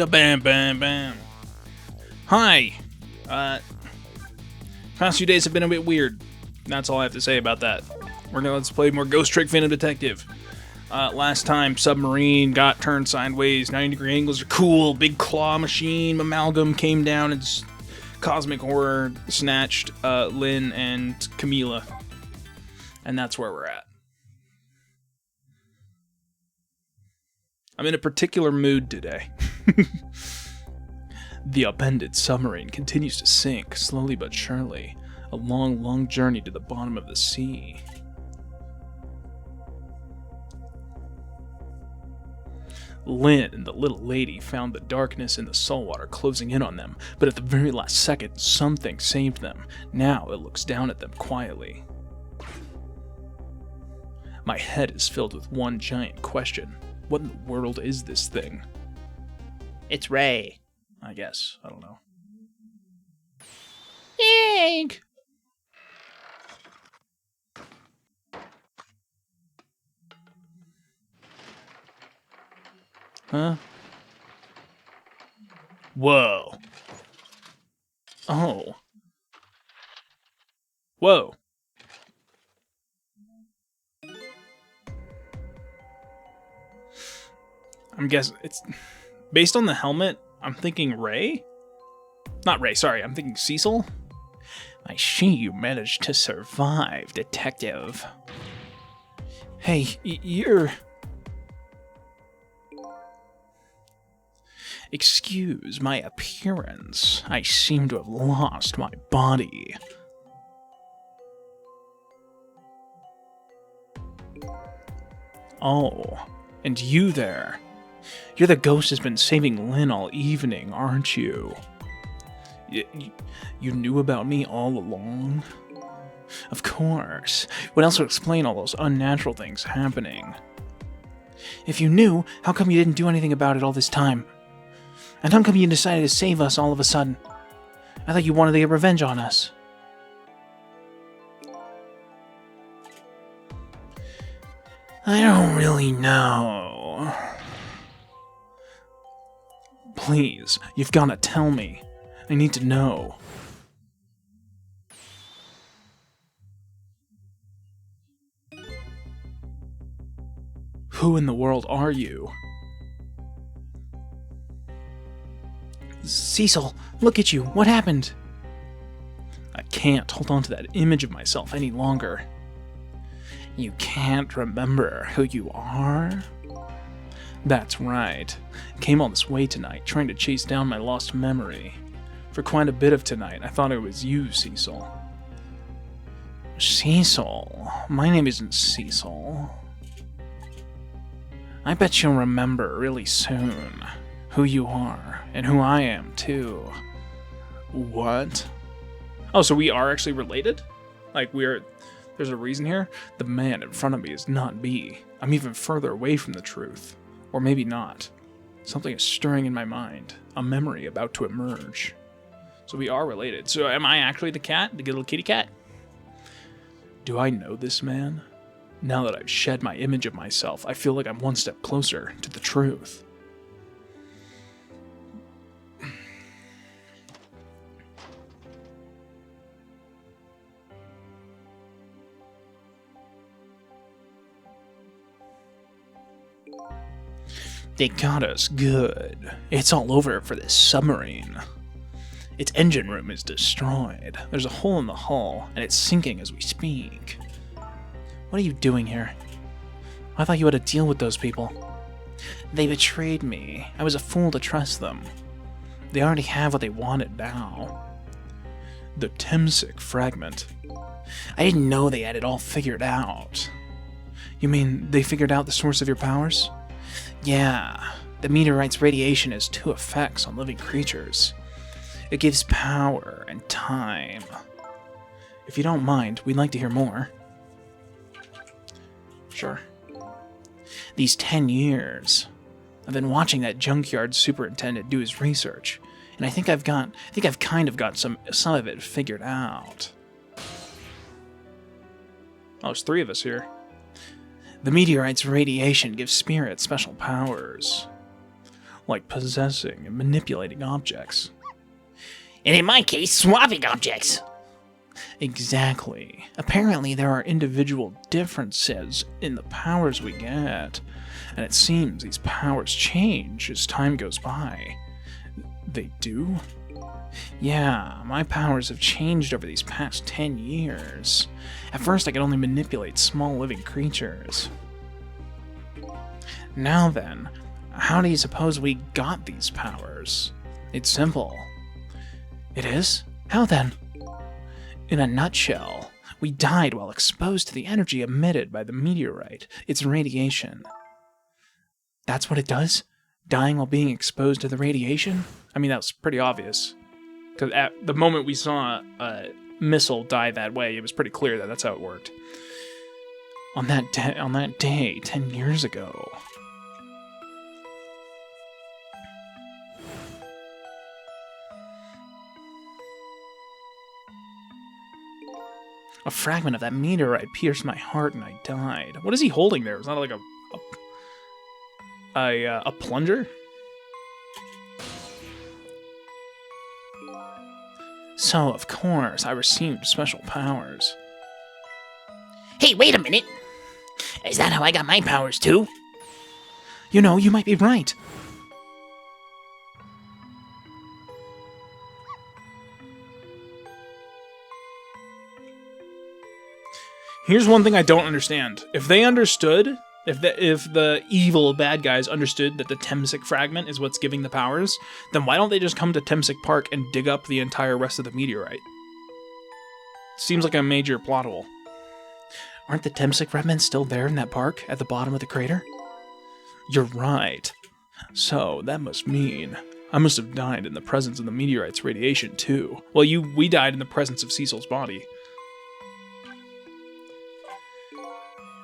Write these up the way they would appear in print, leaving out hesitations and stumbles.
Bam, bam, bam. Hi. Past few days have been a bit weird. That's all I have to say about that. Let's play more Ghost Trick Phantom Detective. Last time, submarine got turned sideways. 90-degree angles are cool. Big claw machine amalgam came down and cosmic horror snatched Lynn and Camila. And that's where we're at. I'm in a particular mood today. The upended submarine continues to sink, slowly but surely. A long, long journey to the bottom of the sea. Lynn and the little lady found the darkness in the saltwater closing in on them, but at the very last second, something saved them. Now it looks down at them quietly. My head is filled with one giant question. What in the world is this thing? It's Ray. I guess. I don't know. Egg. Huh? Whoa. Oh. Whoa. I'm guessing it's based on the helmet. I'm thinking Ray? Not Ray, sorry. I'm thinking Cecil. I see you managed to survive, detective. Hey, you're... Excuse my appearance. I seem to have lost my body. Oh, and you there. You're the ghost who's been saving Lynn all evening, aren't you? You knew about me all along? Of course. What else would explain all those unnatural things happening? If you knew, how come you didn't do anything about it all this time? And how come you decided to save us all of a sudden? I thought you wanted to get revenge on us. I don't really know. Please, you've got to tell me. I need to know. Who in the world are you? Cecil, look at you. What happened? I can't hold on to that image of myself any longer. You can't remember who you are? That's right. Came all this way tonight, trying to chase down my lost memory. For quite a bit of tonight, I thought it was you, Cecil. Cecil? My name isn't Cecil. I bet you'll remember really soon who you are, and who I am, too. What? Oh, so we are actually related? Like, there's a reason here? The man in front of me is not me. I'm even further away from the truth. Or maybe not. Something is stirring in my mind. A memory about to emerge. So we are related. So am I actually the cat? The good little kitty cat? Do I know this man? Now that I've shed my image of myself, I feel like I'm one step closer to the truth. They got us good. It's all over for this submarine. Its engine room is destroyed. There's a hole in the hull, and it's sinking as we speak. What are you doing here? I thought you had to deal with those people. They betrayed me. I was a fool to trust them. They already have what they wanted now. The Temsic fragment. I didn't know they had it all figured out. You mean they figured out the source of your powers? Yeah, the meteorite's radiation has two effects on living creatures. It gives power and time. If you don't mind, we'd like to hear more. Sure. These 10 years, I've been watching that junkyard superintendent do his research, and I think I've kind of got some of it figured out. Oh, there's 3 of us here. The meteorite's radiation gives spirits special powers, like possessing and manipulating objects. And in my case, swapping objects. Exactly. Apparently, there are individual differences in the powers we get, and it seems these powers change as time goes by. They do? Yeah, my powers have changed over these past 10 years. At first, I could only manipulate small living creatures. Now then, how do you suppose we got these powers? It's simple. It is? How then? In a nutshell, we died while exposed to the energy emitted by the meteorite, its radiation. That's what it does? Dying while being exposed to the radiation? I mean, that was pretty obvious. Because at the moment we saw a missile die that way, it was pretty clear that that's how it worked. On that day, 10 years ago. A fragment of that meteorite pierced my heart and I died. What is he holding there? Is that like a plunger? So, of course, I received special powers. Hey, wait a minute. Is that how I got my powers too? You know, you might be right. Here's one thing I don't understand. If they understood, if the evil bad guys understood that the Temsic fragment is what's giving the powers, then why don't they just come to Temsic Park and dig up the entire rest of the meteorite? Seems like a major plot hole. Aren't the Temsic remnants still there in that park at the bottom of the crater? You're right. So that must mean I must have died in the presence of the meteorite's radiation too. Well, we died in the presence of Cecil's body.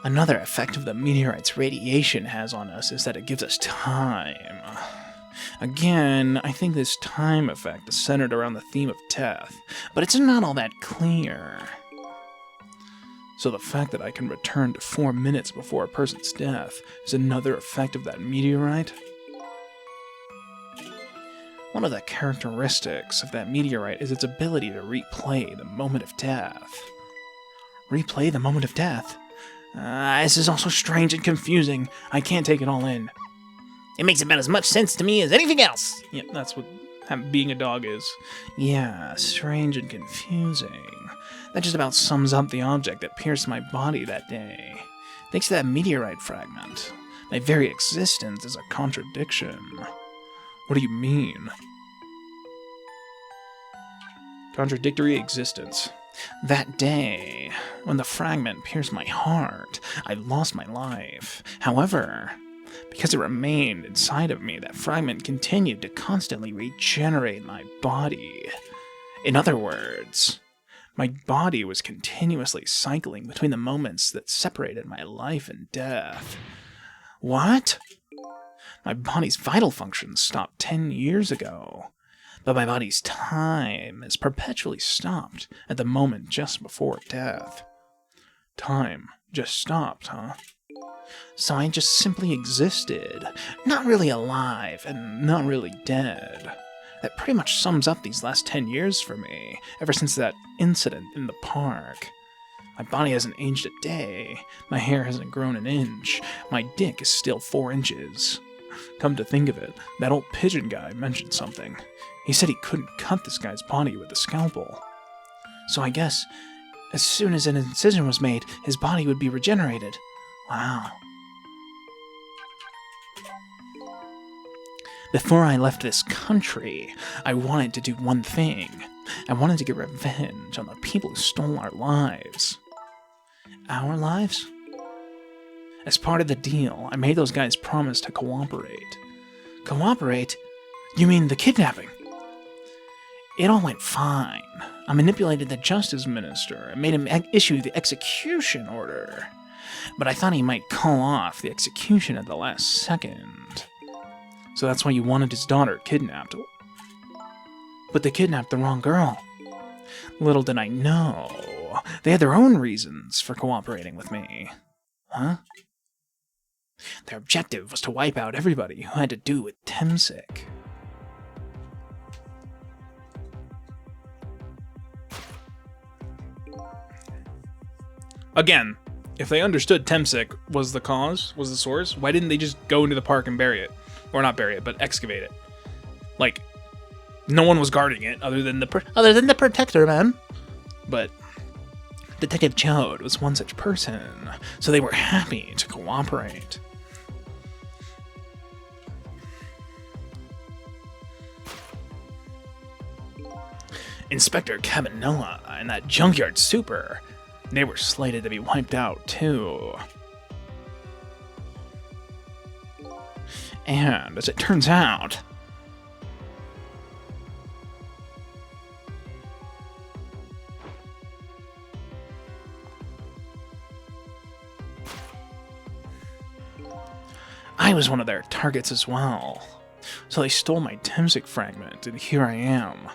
Another effect of the meteorite's radiation has on us is that it gives us time. Again, I think this time effect is centered around the theme of death, but it's not all that clear. So the fact that I can return to 4 minutes before a person's death is another effect of that meteorite? One of the characteristics of that meteorite is its ability to replay the moment of death. Replay the moment of death? This is also strange and confusing. I can't take it all in. It makes about as much sense to me as anything else. Yeah, that's what being a dog is. Yeah, strange and confusing. That just about sums up the object that pierced my body that day. Thanks to that meteorite fragment, my very existence is a contradiction. What do you mean? Contradictory existence. That day, when the fragment pierced my heart, I lost my life. However, because it remained inside of me, that fragment continued to constantly regenerate my body. In other words, my body was continuously cycling between the moments that separated my life and death. What? My body's vital functions stopped 10 years ago. But my body's time is perpetually stopped at the moment just before death. Time just stopped, huh? So I just simply existed, not really alive and not really dead. That pretty much sums up these last 10 years for me, ever since that incident in the park. My body hasn't aged a day, my hair hasn't grown an inch, my dick is still 4 inches. Come to think of it, that old pigeon guy mentioned something. He said he couldn't cut this guy's body with a scalpel. So I guess, as soon as an incision was made, his body would be regenerated. Wow. Before I left this country, I wanted to do one thing. I wanted to get revenge on the people who stole our lives. Our lives? As part of the deal, I made those guys promise to cooperate. Cooperate? You mean the kidnapping? It all went fine. I manipulated the justice minister and made him issue the execution order. But I thought he might call off the execution at the last second. So that's why you wanted his daughter kidnapped. But they kidnapped the wrong girl. Little did I know, they had their own reasons for cooperating with me. Huh? Their objective was to wipe out everybody who had to do with Temsic. Again, if they understood Temsic was the cause, was the source, why didn't they just go into the park and bury it? Or not bury it, but excavate it. Like, no one was guarding it other than the protector, man. But Detective Chode was one such person, so they were happy to cooperate. Inspector Cabanilla and that junkyard super, they were slated to be wiped out too. And as it turns out, I was one of their targets as well. So they stole my Temsic fragment, and here I am.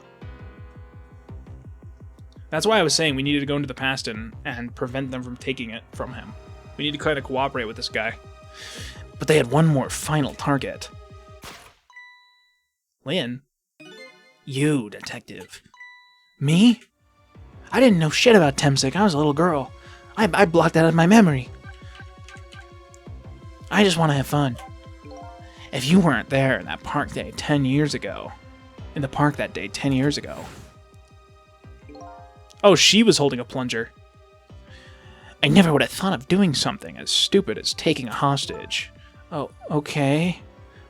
That's why I was saying we needed to go into the past and prevent them from taking it from him. We need to kind of cooperate with this guy. But they had one more final target. Lynn? You, detective. Me? I didn't know shit about Temsic. I was a little girl. I blocked that out of my memory. I just want to have fun. If you weren't there in that park day 10 years ago, Oh, she was holding a plunger. I never would have thought of doing something as stupid as taking a hostage. Oh, okay.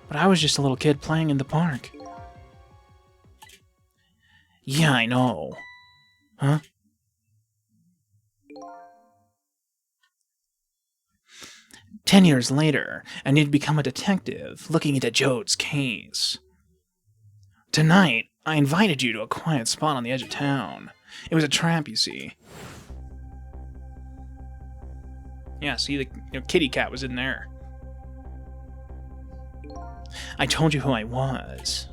But I was just a little kid playing in the park. Yeah, I know. Huh? "10 years later, and you'd become a detective looking into Jode's case. Tonight, I invited you to a quiet spot on the edge of town. It was a trap, you see. Yeah, see, the kitty cat was in there. I told you who I was.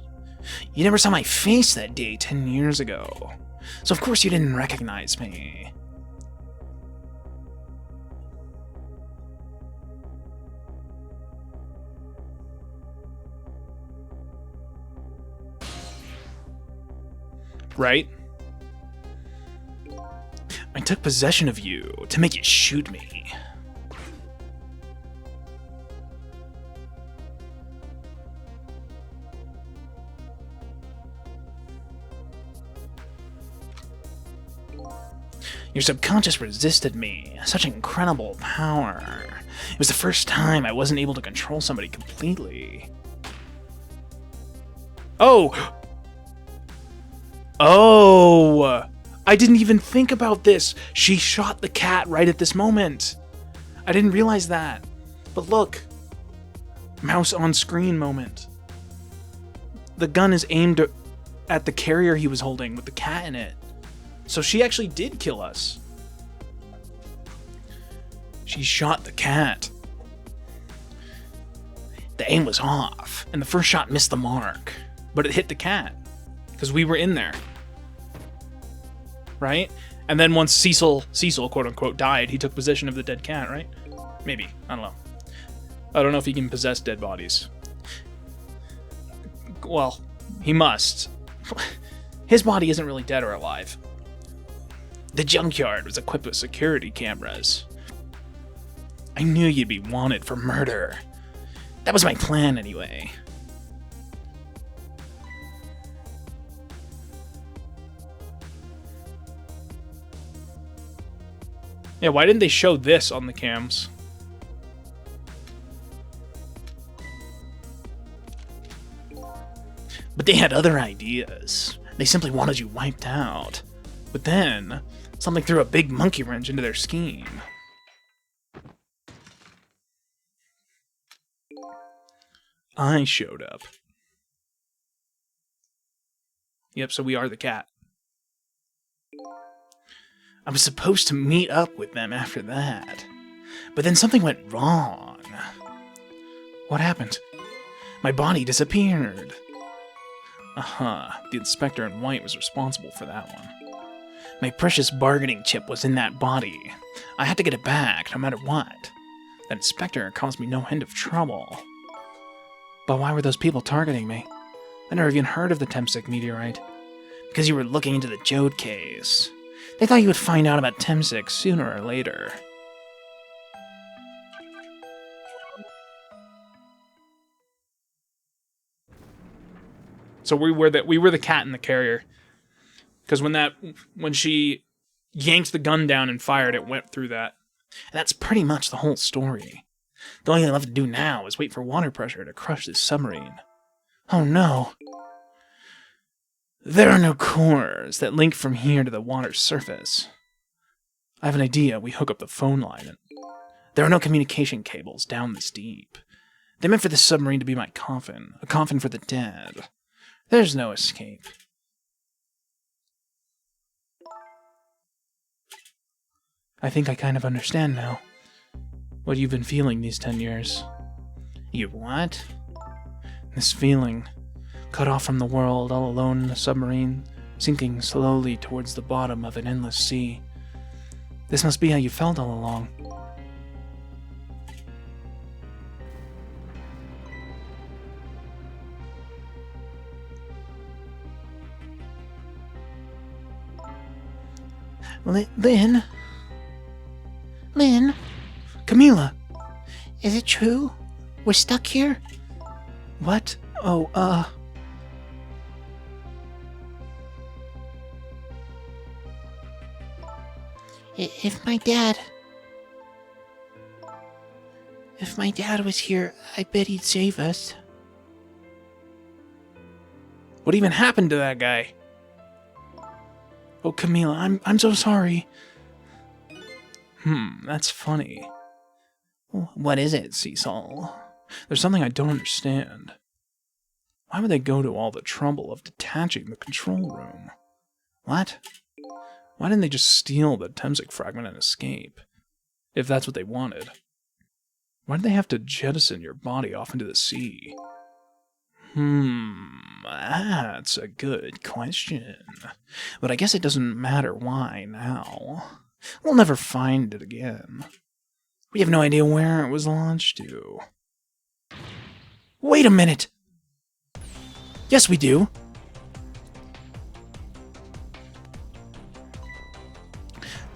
You never saw my face that day 10 years ago, so of course you didn't recognize me. Right? I took possession of you to make you shoot me. Your subconscious resisted me. Such incredible power. It was the first time I wasn't able to control somebody completely. Oh! Oh! I didn't even think about this. She shot the cat right at this moment. I didn't realize that. But look. Mouse on screen moment. The gun is aimed at the carrier he was holding with the cat in it. So she actually did kill us. She shot the cat. The aim was off, and the first shot missed the mark. But it hit the cat. Because we were in there. Right? And then once Cecil, quote unquote, died, he took possession of the dead cat, right? Maybe. I don't know. I don't know if he can possess dead bodies. Well, he must. His body isn't really dead or alive. The junkyard was equipped with security cameras. I knew you'd be wanted for murder. That was my plan anyway. Yeah, why didn't they show this on the cams? But they had other ideas. They simply wanted you wiped out. But then, something threw a big monkey wrench into their scheme. I showed up. Yep, so we are the cat. I was supposed to meet up with them after that. But then something went wrong. What happened? My body disappeared. The inspector in white was responsible for that one. My precious bargaining chip was in that body. I had to get it back, no matter what. That inspector caused me no end of trouble. But why were those people targeting me? I never even heard of the Temsik meteorite. Because you were looking into the Jode case. They thought you would find out about Temsik sooner or later. So we were the cat in the carrier. Because when she yanked the gun down and fired, it went through that. And that's pretty much the whole story. The only thing left to do now is wait for water pressure to crush this submarine. Oh no. There are no cores that link from here to the water's surface. I have an idea. We hook up the phone line. And there are no communication cables down this deep. They meant for this submarine to be my coffin. A coffin for the dead. There's no escape. I think I kind of understand now. What you've been feeling these 10 years. You what? This feeling. Cut off from the world, all alone in a submarine, sinking slowly towards the bottom of an endless sea. This must be how you felt all along. Lynn? Lynn? Camila? Is it true? We're stuck here? What? Oh, If my dad was here, I bet he'd save us. What even happened to that guy? Oh, Camila, I'm so sorry. That's funny. What is it, Cecil? There's something I don't understand. Why would they go to all the trouble of detaching the control room? What? Why didn't they just steal the Temsik fragment and escape? If that's what they wanted. Why did they have to jettison your body off into the sea? That's a good question. But I guess it doesn't matter why now. We'll never find it again. We have no idea where it was launched to. Wait a minute! Yes, we do.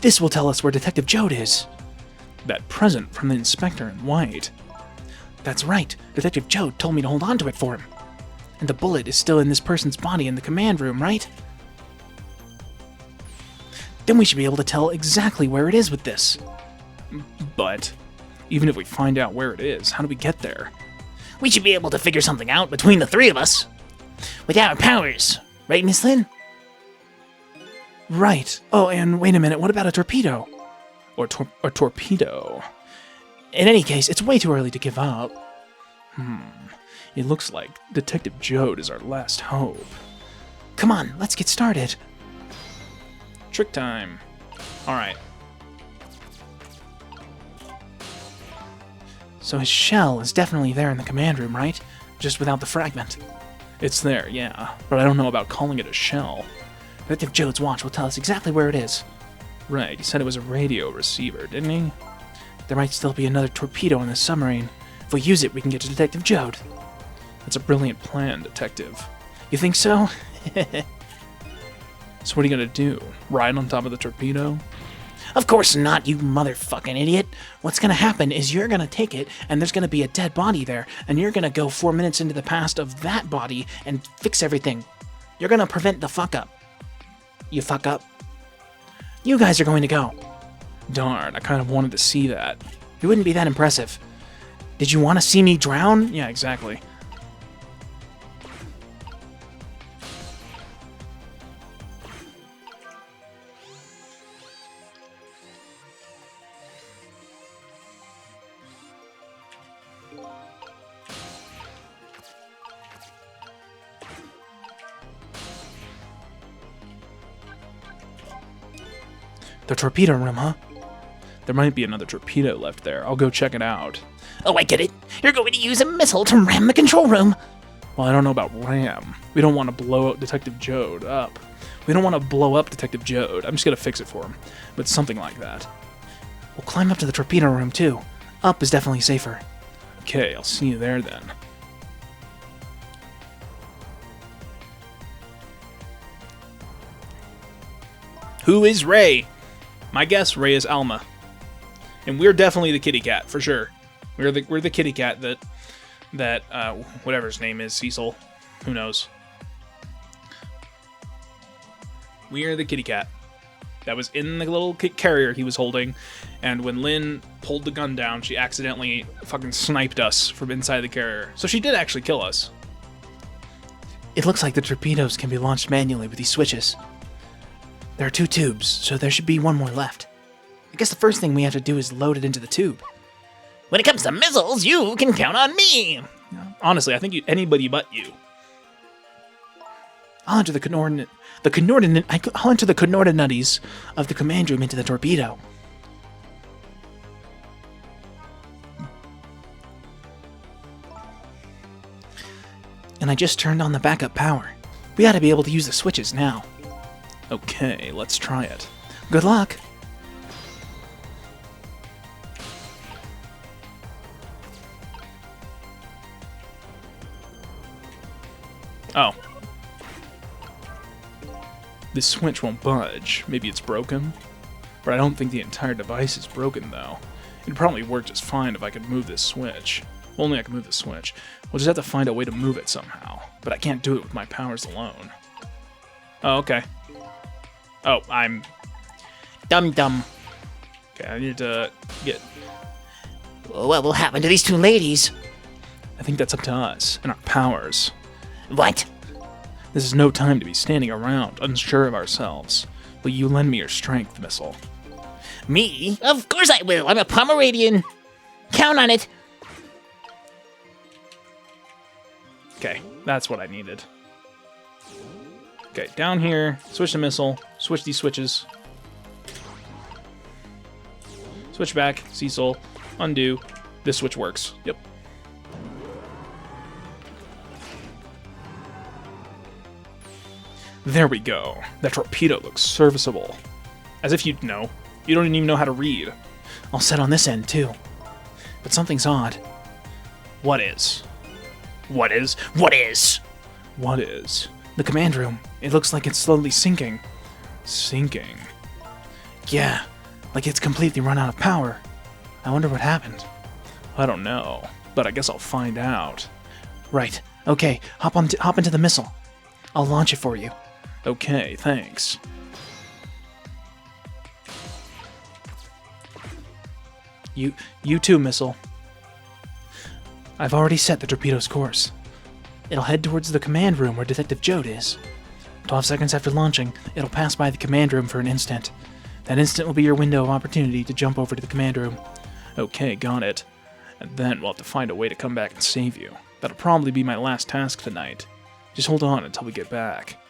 This will tell us where Detective Jode is. That present from the inspector in white. That's right. Detective Jode told me to hold on to it for him. And the bullet is still in this person's body in the command room, right? Then we should be able to tell exactly where it is with this. But, even if we find out where it is, how do we get there? We should be able to figure something out between the three of us. With our powers. Right, Miss Lynn? Right. Oh, and wait a minute, what about a torpedo? Or torpedo? In any case, it's way too early to give up. It looks like Detective Jode is our last hope. Come on, let's get started. Trick time. Alright. So his shell is definitely there in the command room, right? Just without the fragment. It's there, yeah, but I don't know about calling it a shell. Detective Jode's watch will tell us exactly where it is. Right, he said it was a radio receiver, didn't he? There might still be another torpedo in the submarine. If we use it, we can get to Detective Jode. That's a brilliant plan, Detective. You think so? So what are you gonna do? Ride on top of the torpedo? Of course not, you motherfucking idiot. What's gonna happen is you're gonna take it, and there's gonna be a dead body there, and you're gonna go 4 minutes into the past of that body and fix everything. You're gonna prevent the fuck up. You fuck up. You guys are going to go. Darn, I kind of wanted to see that. It wouldn't be that impressive. Did you want to see me drown? Yeah, exactly. The torpedo room, huh? There might be another torpedo left there. I'll go check it out. Oh, I get it. You're going to use a missile to ram the control room. Well, I don't know about ram. We don't want to blow Detective Jode up. We don't want to blow up Detective Jode. I'm just going to fix it for him. But something like that. We'll climb up to the torpedo room, too. Up is definitely safer. Okay, I'll see you there then. Who is Ray? My guess, Ray is Alma. And we're definitely the kitty cat, for sure. We're the kitty cat that whatever his name is, Cecil. Who knows? We are the kitty cat that was in the little carrier he was holding, and when Lynn pulled the gun down, she accidentally fucking sniped us from inside the carrier. So she did actually kill us. It looks like the torpedoes can be launched manually with these switches. There are 2 tubes, so there should be 1 more left. I guess the first thing we have to do is load it into the tube. When it comes to missiles, you can count on me. Honestly, I think anybody but you. I'll enter the coordinates of the command room into the torpedo. And I just turned on the backup power. We ought to be able to use the switches now. Okay, let's try it. Good luck. Oh. This switch won't budge. Maybe it's broken? But I don't think the entire device is broken, though. It'd probably work just fine if I could move this switch. Only I can move the switch. We'll just have to find a way to move it somehow. But I can't do it with my powers alone. Oh, okay. Oh, I'm... Dum-dum. Okay, I need to get... What will happen to these 2 ladies? I think that's up to us and our powers. What? This is no time to be standing around, unsure of ourselves. Will you lend me your strength, Missile? Me? Of course I will. I'm a Pomeranian. Count on it. Okay, that's what I needed. Okay, down here, switch the missile, switch these switches. Switch back, Cecil, undo. This switch works. Yep. There we go. That torpedo looks serviceable. As if you'd know. You don't even know how to read. All set on this end, too. But something's odd. What is? What is? What is? What is? The command room. It looks like it's slowly sinking. Sinking? Yeah, like it's completely run out of power. I wonder what happened. I don't know, but I guess I'll find out. Right. Okay, hop into the missile. I'll launch it for you. Okay, thanks. You too, missile. I've already set the torpedo's course. It'll head towards the command room where Detective Jode is. 12 seconds after launching, it'll pass by the command room for an instant. That instant will be your window of opportunity to jump over to the command room. Okay, got it. And then we'll have to find a way to come back and save you. That'll probably be my last task tonight. Just hold on until we get back.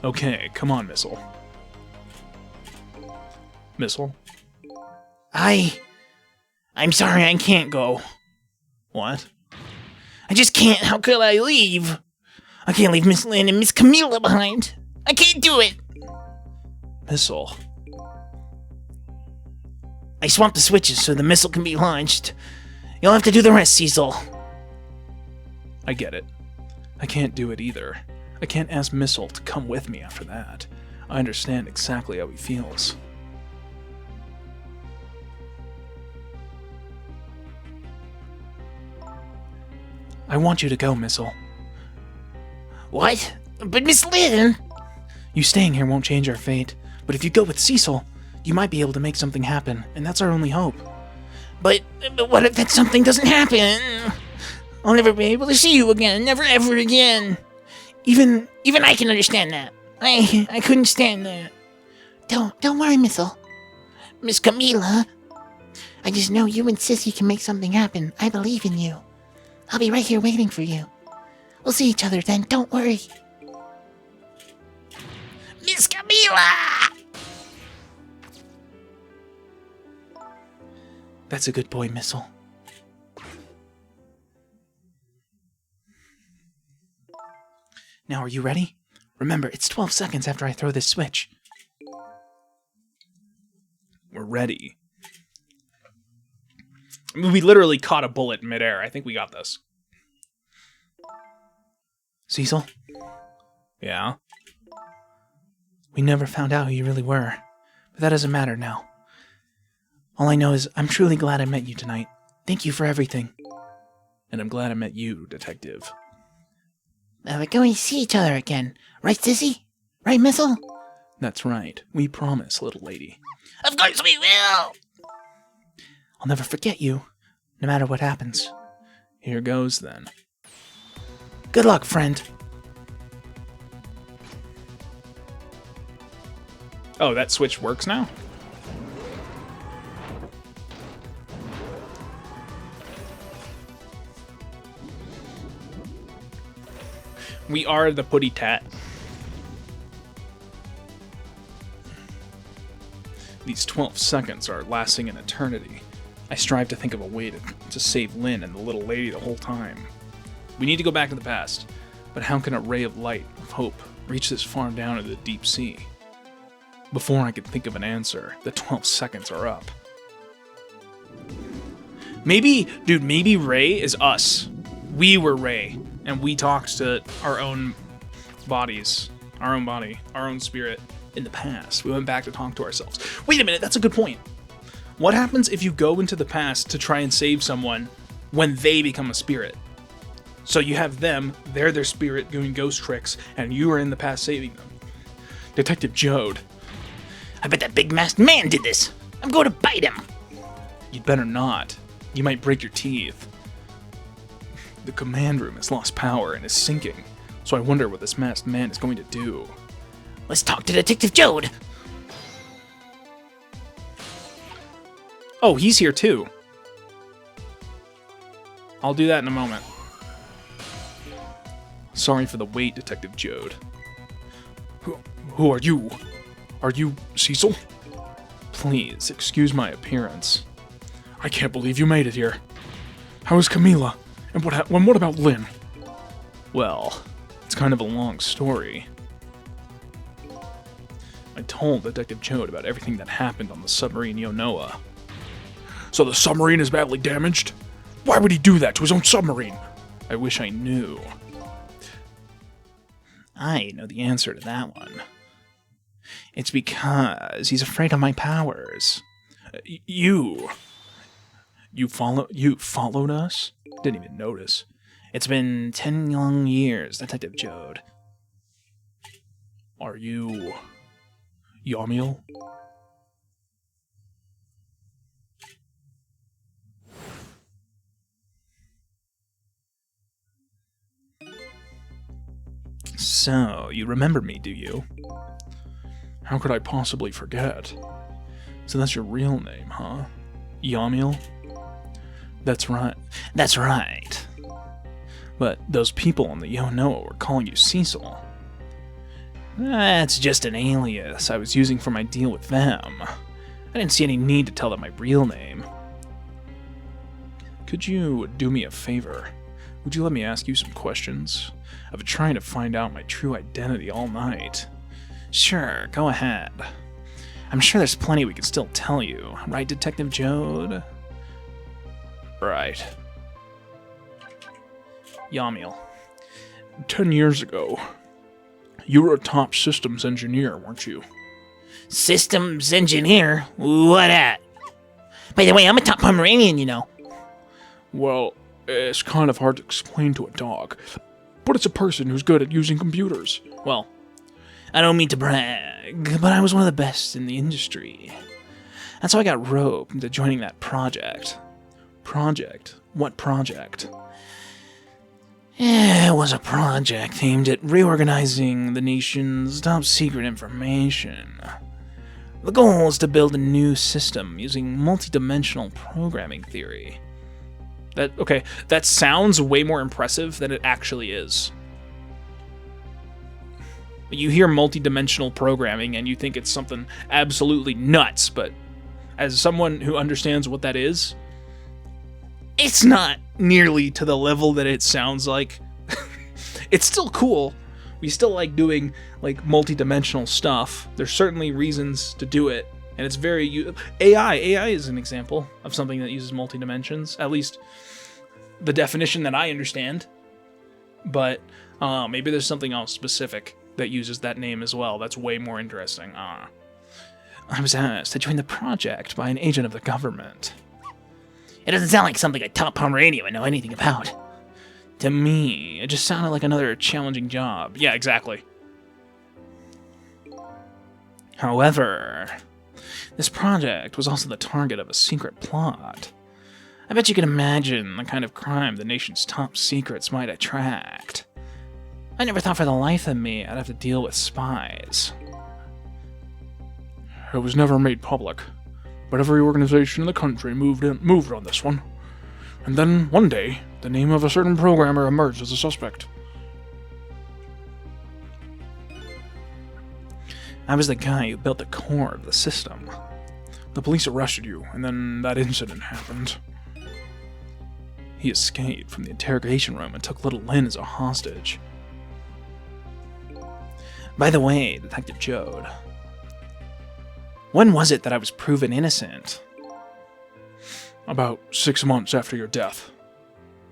Okay, come on, Missile. Missile? I'm sorry, I can't go. What? I just can't. How could I leave? I can't leave Miss Lynn and Miss Camilla behind. I can't do it. Missile? I swapped the switches so the missile can be launched. You'll have to do the rest, Cecil. I get it. I can't do it either. I can't ask Missile to come with me after that. I understand exactly how he feels. I want you to go, Missile. What? But Miss Lynn? You staying here won't change our fate, but if you go with Cecil, you might be able to make something happen, and that's our only hope. But what if that something doesn't happen? I'll never be able to see you again, never ever again. Even I can understand that. I couldn't stand that. Don't worry, Missile. Miss Camila. I just know you and Sissy can make something happen. I believe in you. I'll be right here waiting for you. We'll see each other then, don't worry. Miss Camila! That's a good boy, Missile. Now, are you ready? Remember, it's 12 seconds after I throw this switch. ready. I mean, we literally caught a bullet in midair. I think we got this. Cecil, Yeah? we never found out who you really were, but that doesn't matter now. All I know is I'm truly glad I met you tonight. Thank you for everything. And I'm glad I met you, Detective. We're going to see each other again. Right, Sissy? Right, Missile? That's right. We promise, little lady. Of course we will! I'll never forget you, no matter what happens. Here goes, then. Good luck, friend. Oh, that switch works now? We are the Putty Tat. These 12 seconds are lasting an eternity. I strive to think of a way to save Lynn and the little lady the whole time. We need to go back to the past, but how can a ray of light, of hope, reach this far down into the deep sea? Before I could think of an answer, the 12 seconds are up. Maybe Ray is us. We were Ray, and we talked to our own bodies, our own body, our own spirit in the past. We went back to talk to ourselves. Wait a minute, that's a good point. What happens if you go into the past to try and save someone when they become a spirit? So you have them, they're their spirit doing ghost tricks, and you are in the past saving them. Detective Jode. I bet that big masked man did this. I'm going to bite him. You'd better not. You might break your teeth. The command room has lost power and is sinking, so I wonder what this masked man is going to do. Let's talk to Detective Jode. Oh, he's here too. I'll do that in a moment. Sorry for the wait, Detective Jode. Who are you? Are you Cecil? Please, excuse my appearance. I can't believe you made it here. How is Camila? And what about Lynn? Well, it's kind of a long story. I told Detective Jode about everything that happened on the submarine Yonoa. So the submarine is badly damaged? Why would he do that to his own submarine? I wish I knew. I know the answer to that one. It's because he's afraid of my powers. You followed us? Didn't even notice. It's been 10 long years, Detective Jode. Are you Yamiel? So, you remember me, do you? How could I possibly forget? So that's your real name, huh? Yamiel? That's right. That's right. But those people on the Yonoa were calling you Cecil. That's just an alias I was using for my deal with them. I didn't see any need to tell them my real name. Could you do me a favor? Would you let me ask you some questions? I've been trying to find out my true identity all night. Sure, go ahead. I'm sure there's plenty we can still tell you, right, Detective Jode? Right. Yamiel, 10 years ago, you were a top systems engineer, weren't you? Systems engineer? What at? By the way, I'm a top Pomeranian, you know. Well, it's kind of hard to explain to a dog, but it's a person who's good at using computers. Well, I don't mean to brag, but I was one of the best in the industry. That's how I got roped into joining that project. Project? What project? It was a project aimed at reorganizing the nation's top secret information. The goal was to build a new system using multidimensional programming theory. That sounds way more impressive than it actually is. You hear multidimensional programming and you think it's something absolutely nuts, but as someone who understands what that is, it's not nearly to the level that it sounds like. It's still cool. We still like doing like multi-dimensional stuff. There's certainly reasons to do it, And it's very... AI is an example of something that uses multi-dimensions, at least the definition that I understand. But maybe there's something else specific that uses that name as well. That's way more interesting. I was asked to join the project by an agent of the government. It doesn't sound like something a top Pomeranian would know anything about. To me, it just sounded like another challenging job. Yeah, exactly. However, this project was also the target of a secret plot. I bet you can imagine the kind of crime the nation's top secrets might attract. I never thought for the life of me I'd have to deal with spies. It was never made public, but every organization in the country moved on this one. And then, one day, the name of a certain programmer emerged as a suspect. I was the guy who built the core of the system. The police arrested you, and then that incident happened. He escaped from the interrogation room and took little Lynn as a hostage. By the way, Detective Jode, when was it that I was proven innocent? About 6 months after your death.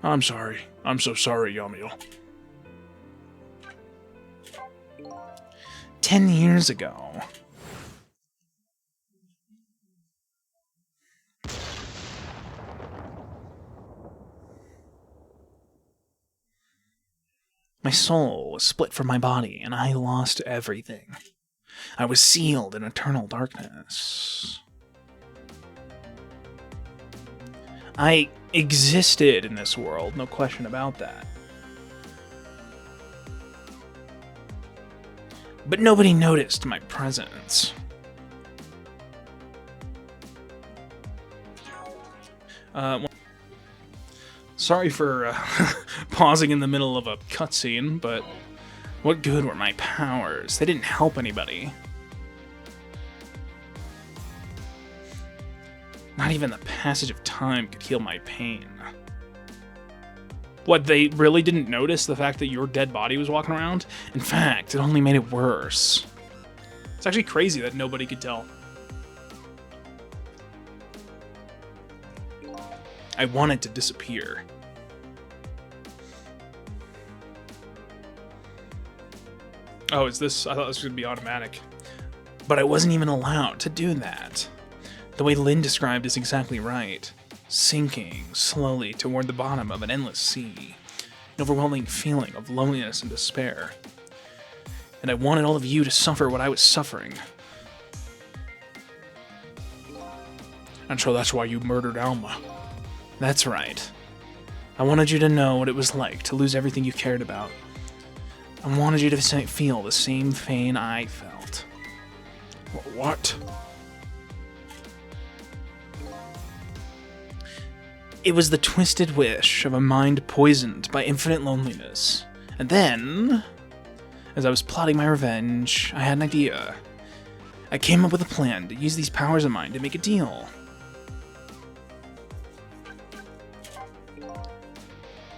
I'm sorry. I'm so sorry, Yamil. 10 years ago. My soul was split from my body, and I lost everything. I was sealed in eternal darkness. I existed in this world, no question about that. But nobody noticed my presence. Sorry for pausing in the middle of a cutscene, but what good were my powers? They didn't help anybody. Not even the passage of time could heal my pain. what, they really didn't notice the fact that your dead body was walking around? In fact, it only made it worse. It's actually crazy that nobody could tell. I wanted to disappear. Oh, is this? I thought this was going to be automatic. But I wasn't even allowed to do that. The way Lynn described is exactly right. Sinking slowly toward the bottom of an endless sea. An overwhelming feeling of loneliness and despair. And I wanted all of you to suffer what I was suffering. And so that's why you murdered Alma. That's right. I wanted you to know what it was like to lose everything you cared about. I wanted you to feel the same pain I felt. What? It was the twisted wish of a mind poisoned by infinite loneliness. And then, as I was plotting my revenge, I had an idea. I came up with a plan to use these powers of mine to make a deal.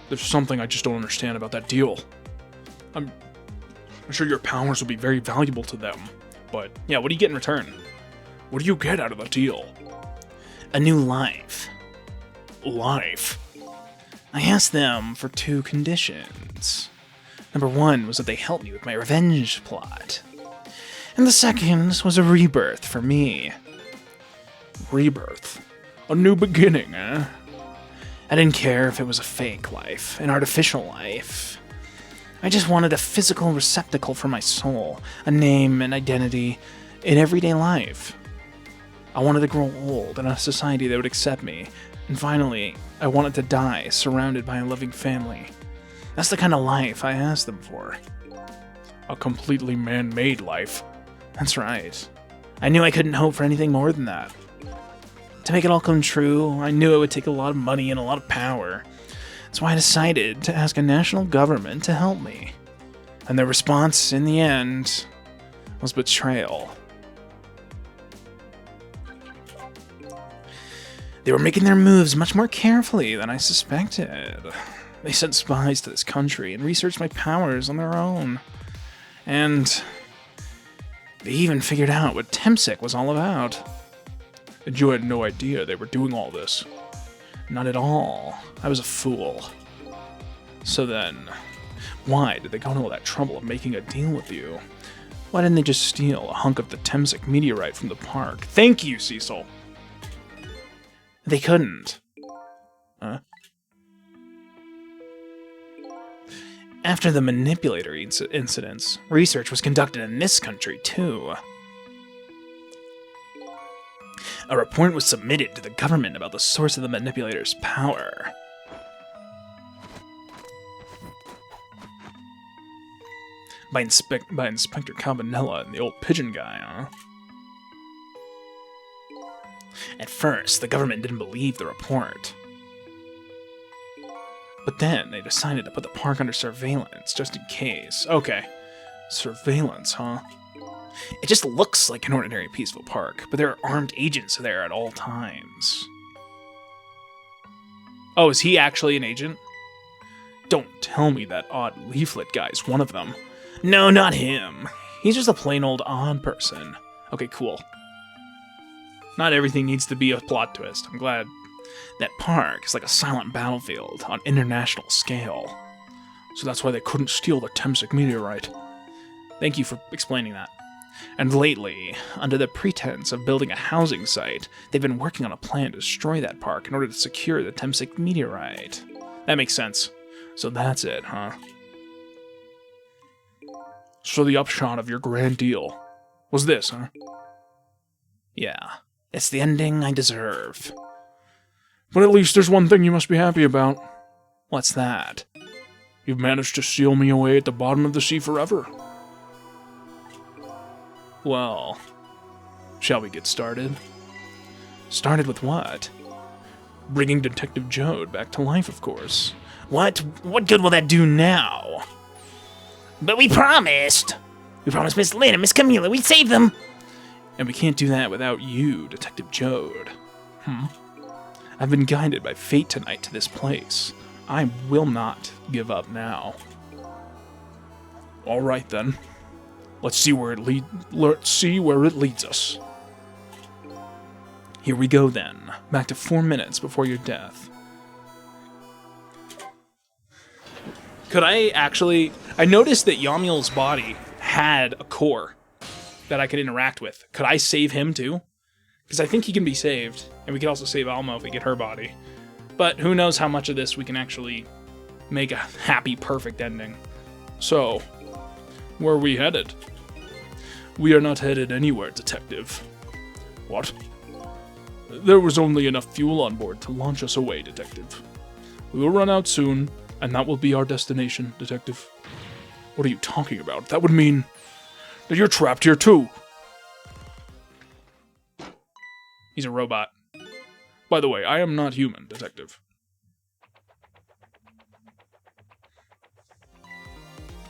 There's something I just don't understand about that deal. I'm sure your powers will be very valuable to them, but yeah, what do you get in return? What do you get out of the deal? A new life. Life? I asked them for 2 conditions. Number 1 was that they help me with my revenge plot. And the second was a rebirth for me. Rebirth? A new beginning, eh? I didn't care if it was a fake life, an artificial life. I just wanted a physical receptacle for my soul, a name and identity in everyday life. I wanted to grow old in a society that would accept me, and finally, I wanted to die surrounded by a loving family. That's the kind of life I asked them for. A completely man-made life. That's right. I knew I couldn't hope for anything more than that. To make it all come true, I knew it would take a lot of money and a lot of power. That's why I decided to ask a national government to help me. And their response, in the end, was betrayal. They were making their moves much more carefully than I suspected. They sent spies to this country and researched my powers on their own. And they even figured out what Temsik was all about. And you had no idea they were doing all this. Not at all. I was a fool. So then, why did they go to all that trouble of making a deal with you? Why didn't they just steal a hunk of the Temsic meteorite from the park? Thank you, Cecil. They couldn't. Huh? After the manipulator incidents, research was conducted in this country, too. A report was submitted to the government about the source of the manipulator's power. By Inspector Cabanella and the old pigeon guy, huh? At first, the government didn't believe the report. But then they decided to put the park under surveillance, just in case. Okay. Surveillance, huh? It just looks like an ordinary peaceful park, but there are armed agents there at all times. Oh, is he actually an agent? Don't tell me that odd leaflet guy's one of them. No, not him. He's just a plain old odd person. Okay, cool. Not everything needs to be a plot twist. I'm glad. That park is like a silent battlefield on international scale. So that's why they couldn't steal the Temsic meteorite. Thank you for explaining that. And lately, under the pretense of building a housing site, they've been working on a plan to destroy that park in order to secure the Temsic meteorite. That makes sense. So that's it, huh? So the upshot of your grand deal was this, huh? Yeah, it's the ending I deserve. But at least there's one thing you must be happy about. What's that? You've managed to seal me away at the bottom of the sea forever. Well, shall we get started? Started with what? Bringing Detective Jode back to life, of course. What? What good will that do now? But we promised. We promised Miss Lynn and Miss Camilla we'd save them. And we can't do that without you, Detective Jode. I've been guided by fate tonight to this place. I will not give up now. All right then. Let's see where it leads us. Here we go then. Back to 4 minutes before your death. Could I actually... I noticed that Yamil's body had a core that I could interact with. Could I save him too? Because I think he can be saved. And we could also save Alma if we get her body. But who knows how much of this we can actually make a happy, perfect ending. So, where are we headed? We are not headed anywhere, Detective. What? There was only enough fuel on board to launch us away, Detective. We will run out soon, and that will be our destination, Detective. What are you talking about? That would mean that you're trapped here too. He's a robot. By the way, I am not human, Detective.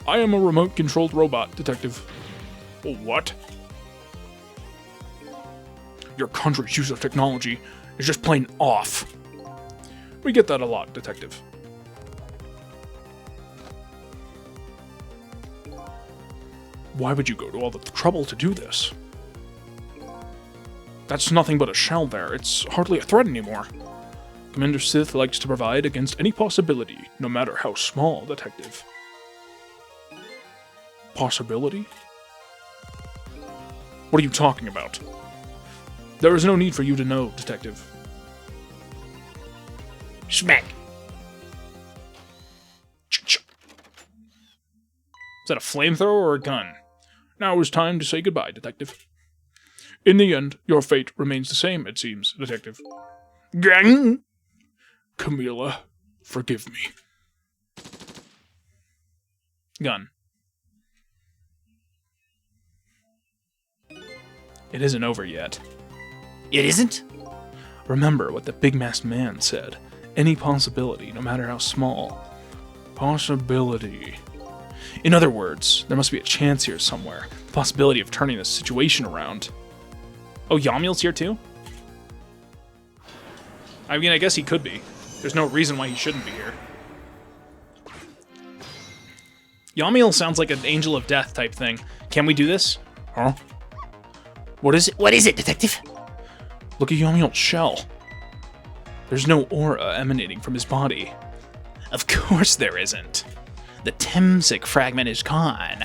I am a remote-controlled robot, Detective. What? Your country's use of technology is just plain off. We get that a lot, Detective. Why would you go to all the trouble to do this? That's nothing but a shell there. It's hardly a threat anymore. Commander Sith likes to provide against any possibility, no matter how small, Detective. Possibility? What are you talking about? There is no need for you to know, Detective. Smack. Is that a flamethrower or a gun? Now is time to say goodbye, Detective. In the end, your fate remains the same, it seems, Detective. Gang! Camilla, forgive me. Gun. It isn't over yet. It isn't? Remember what the big-masked man said. Any possibility, no matter how small. Possibility. In other words, there must be a chance here somewhere. The possibility of turning this situation around. Oh, Yamil's here too? I mean, I guess he could be. There's no reason why he shouldn't be here. Yamil sounds like an angel of death type thing. Can we do this? Huh? What is it? What is it, Detective? Look at Yamiel's shell. There's no aura emanating from his body. Of course there isn't. The Temsic fragment is gone.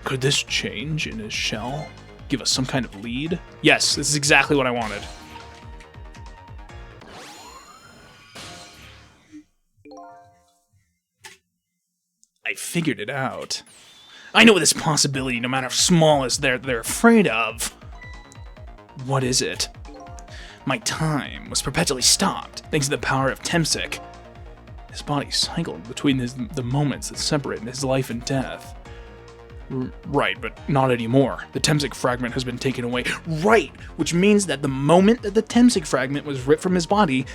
Could this change in his shell give us some kind of lead? Yes, this is exactly what I wanted. I figured it out. I know this possibility, no matter how small as they're afraid of. What is it? My time was perpetually stopped, thanks to the power of Temsic. His body cycled between the moments that separate his life and death. Right, but not anymore. The Temsic fragment has been taken away. Right, which means that the moment that the Temsic fragment was ripped from his body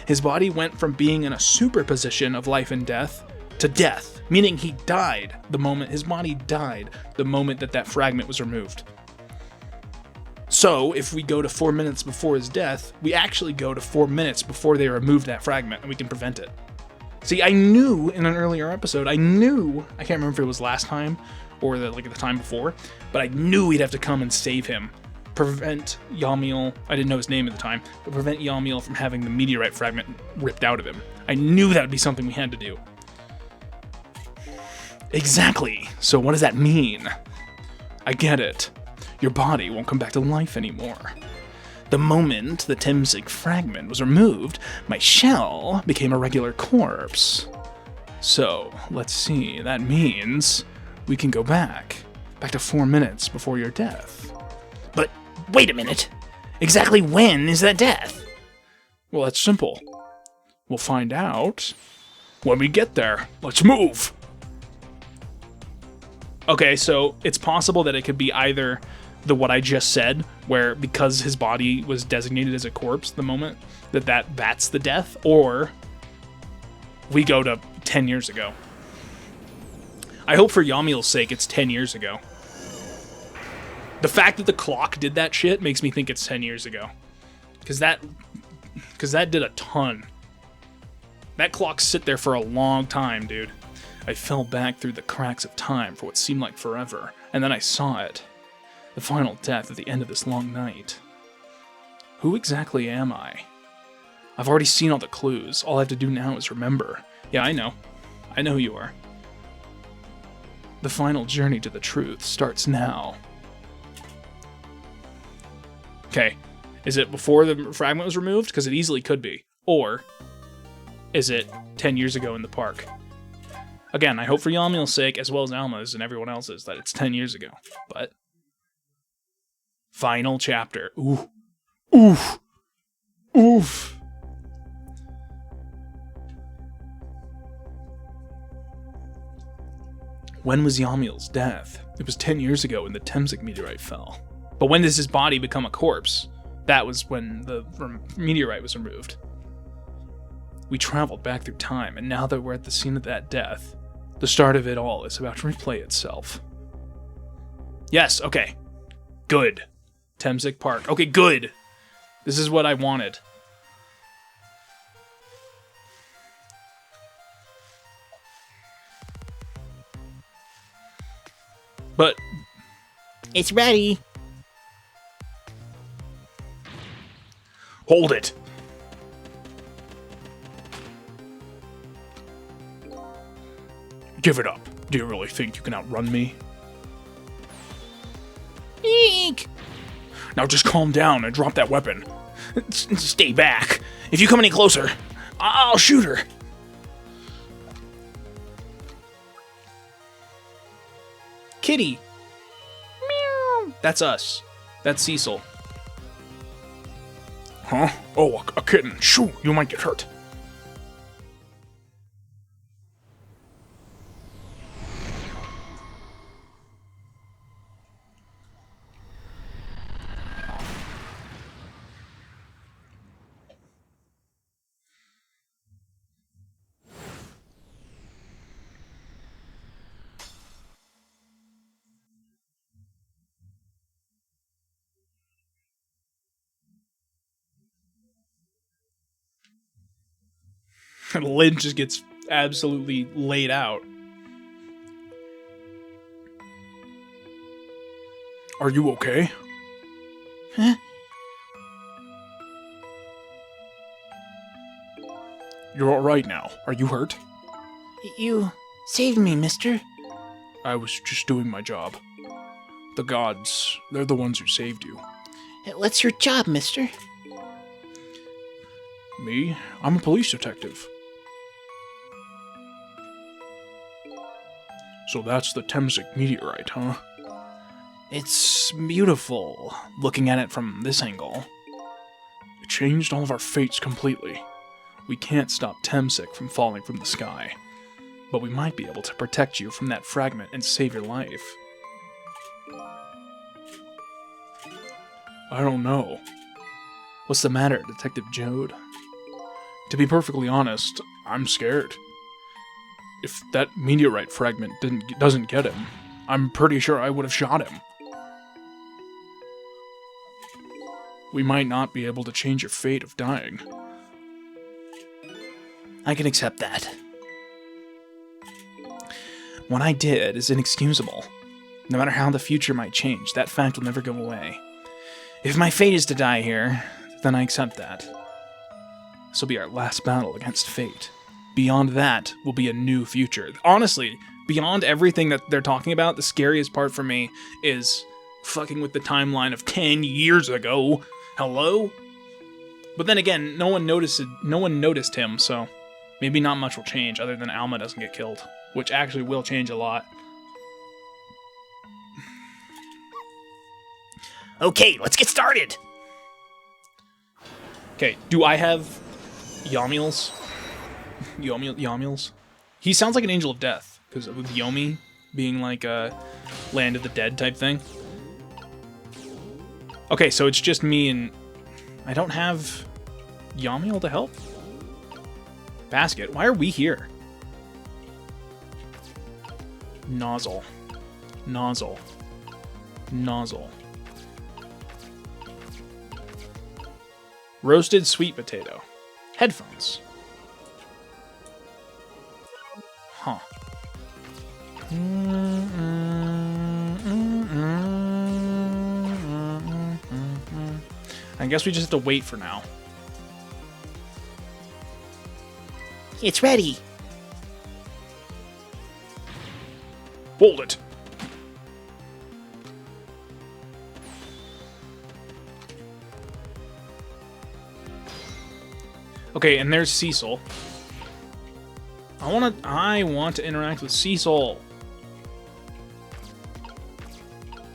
went from being in a superposition of life and death to death, meaning he died the moment his body died, the moment that fragment was removed. So, if we go to 4 minutes before his death, we actually go to 4 minutes before they remove that fragment, and we can prevent it. See, I knew in an earlier episode, I can't remember if it was last time or the time before, but I knew we'd have to come and save him. Prevent Yamiel, I didn't know his name at the time, but prevent Yamiel from having the meteorite fragment ripped out of him. I knew that would be something we had to do. Exactly. So what does that mean? I get it. Your body won't come back to life anymore. The moment the Temsic fragment was removed, my shell became a regular corpse. So, let's see, that means we can go back to 4 minutes before your death. But wait a minute. Exactly when is that death? Well, that's simple. We'll find out when we get there. Let's move! Okay, so it's possible that it could be either what I just said, where because his body was designated as a corpse the moment that's the death, or we go to 10 years ago. I hope for Yamiel's sake it's 10 years ago. The fact that the clock did that shit makes me think it's 10 years ago. Because that did a ton. That clock sit there for a long time, dude. I fell back through the cracks of time for what seemed like forever, and then I saw it. The final death at the end of this long night. Who exactly am I? I've already seen all the clues. All I have to do now is remember. Yeah, I know. I know who you are. The final journey to the truth starts now. Okay, is it before the fragment was removed? Because it easily could be. Or is it 10 years ago in the park? Again, I hope for Yamiel's sake, as well as Alma's and everyone else's, that it's 10 years ago. But final chapter. Ooh. Oof. Oof. When was Yamiel's death? It was 10 years ago when the Temsic meteorite fell. But when does his body become a corpse? That was when the meteorite was removed. We traveled back through time, and now that we're at the scene of that death, the start of it all is about to replay itself. Yes, okay. Good. Temsic Park. Okay, good. This is what I wanted. But it's ready. Hold it. Give it up. Do you really think you can outrun me? Eek! Now just calm down and drop that weapon. Stay back. If you come any closer, I'll shoot her. Kitty. Meow. That's us. That's Cecil. Huh? Oh, a kitten. Shoo, you might get hurt. And Lynn just gets absolutely laid out. Are you okay? Huh? You're alright now. Are you hurt? You saved me, mister. I was just doing my job. The gods, they're the ones who saved you. What's your job, mister? Me? I'm a police detective. So that's the Temsik meteorite, huh? It's beautiful, looking at it from this angle. It changed all of our fates completely. We can't stop Temsik from falling from the sky, but we might be able to protect you from that fragment and save your life. I don't know. What's the matter, Detective Jode? To be perfectly honest, I'm scared. If that meteorite fragment doesn't get him, I'm pretty sure I would have shot him. We might not be able to change your fate of dying. I can accept that. What I did is inexcusable. No matter how the future might change, that fact will never go away. If my fate is to die here, then I accept that. This will be our last battle against fate. Beyond that will be a new future. Honestly, beyond everything that they're talking about, the scariest part for me is fucking with the timeline of 10 years ago. Hello? But then again, no one noticed him, so maybe not much will change other than Alma doesn't get killed, which actually will change a lot. Okay, let's get started. Okay, do I have Yomules? Yomules? He sounds like an angel of death, because with Yomi being like a land of the dead type thing. Okay, so it's just me and... I don't have Yamil to help? Basket, why are we here? Nozzle. Nozzle. Nozzle. Roasted sweet potato. Headphones. Huh. I guess we just have to wait for now. It's ready. Hold it. Okay, and there's Cecil. I want to interact with Cecil.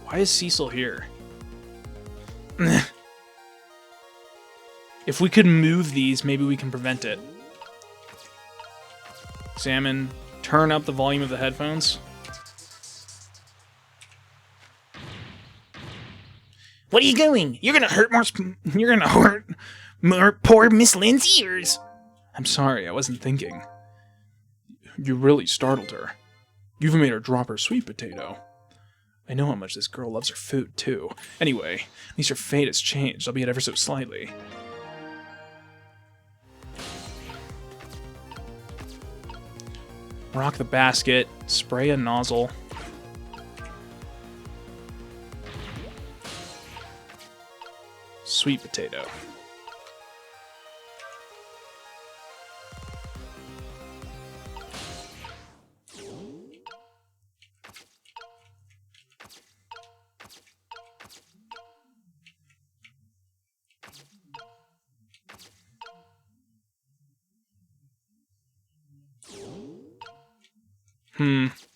Why is Cecil here? If we could move these, maybe we can prevent it. Examine. Turn up the volume of the headphones. What are you doing? You're gonna hurt more poor Miss Lynn's ears. I'm sorry, I wasn't thinking. You really startled her. You even made her drop her sweet potato. I know how much this girl loves her food, too. Anyway, at least her fate has changed, albeit ever so slightly. Rock the basket, spray a nozzle. Sweet potato.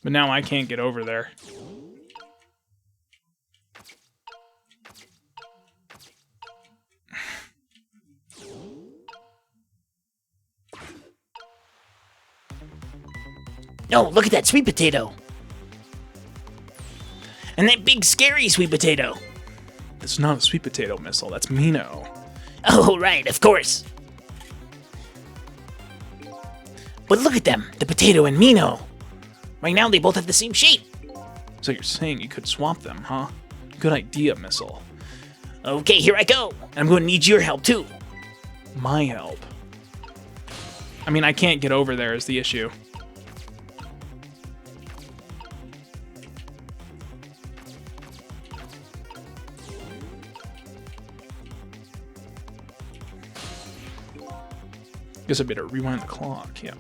But now I can't get over there. No, look at that sweet potato. And that big scary sweet potato. That's not a sweet potato missile, that's Mino. Oh, right, of course. But look at them, the potato and Mino. Right now they both have the same shape. So you're saying you could swap them, huh? Good idea, Missile. Okay, here I go. I'm going to need your help too. My help? I mean, I can't get over there is the issue. Guess I better rewind the clock, yeah.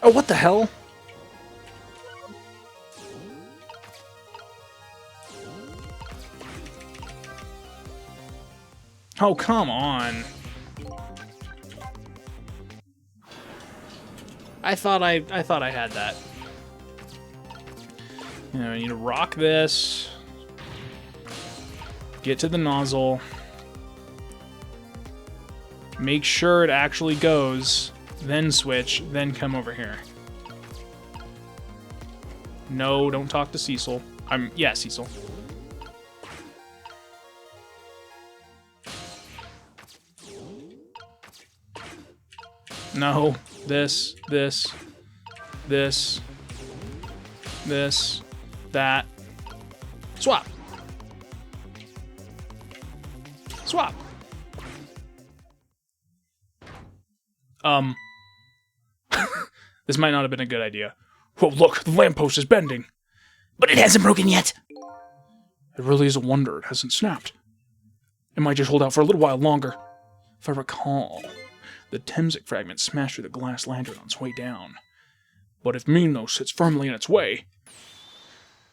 Oh, what the hell? Oh, come on. I thought I had that. You know, I need to rock this. Get to the nozzle. Make sure it actually goes. Then switch. Then come over here. No, don't talk to Cecil. Yeah, Cecil. No, this, that. Swap. Swap. This might not have been a good idea. Oh, look, the lamppost is bending. But it hasn't broken yet. It really is a wonder it hasn't snapped. It might just hold out for a little while longer. If I recall, the Temsic fragment smashed through the glass lantern on its way down. But if Minos sits firmly in its way,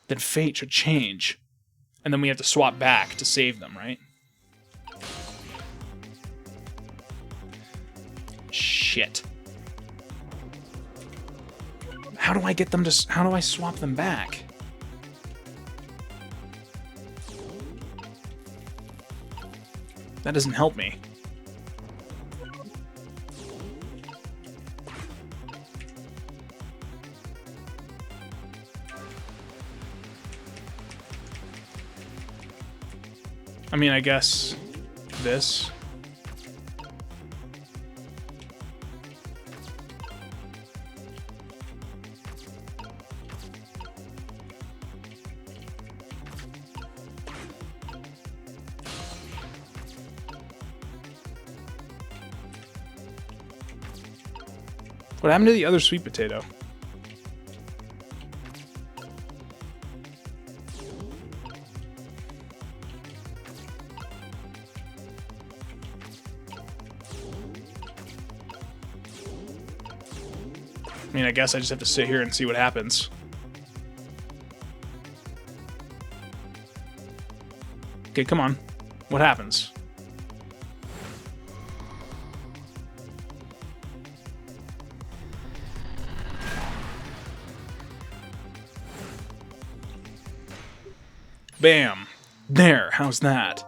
then fate should change. And then we have to swap back to save them, right? Shit. How do I get them to... How do I swap them back? That doesn't help me. I mean, I guess this. What happened to the other sweet potato? I mean, I guess I just have to sit here and see what happens. Okay, come on. What happens? Bam. There, how's that?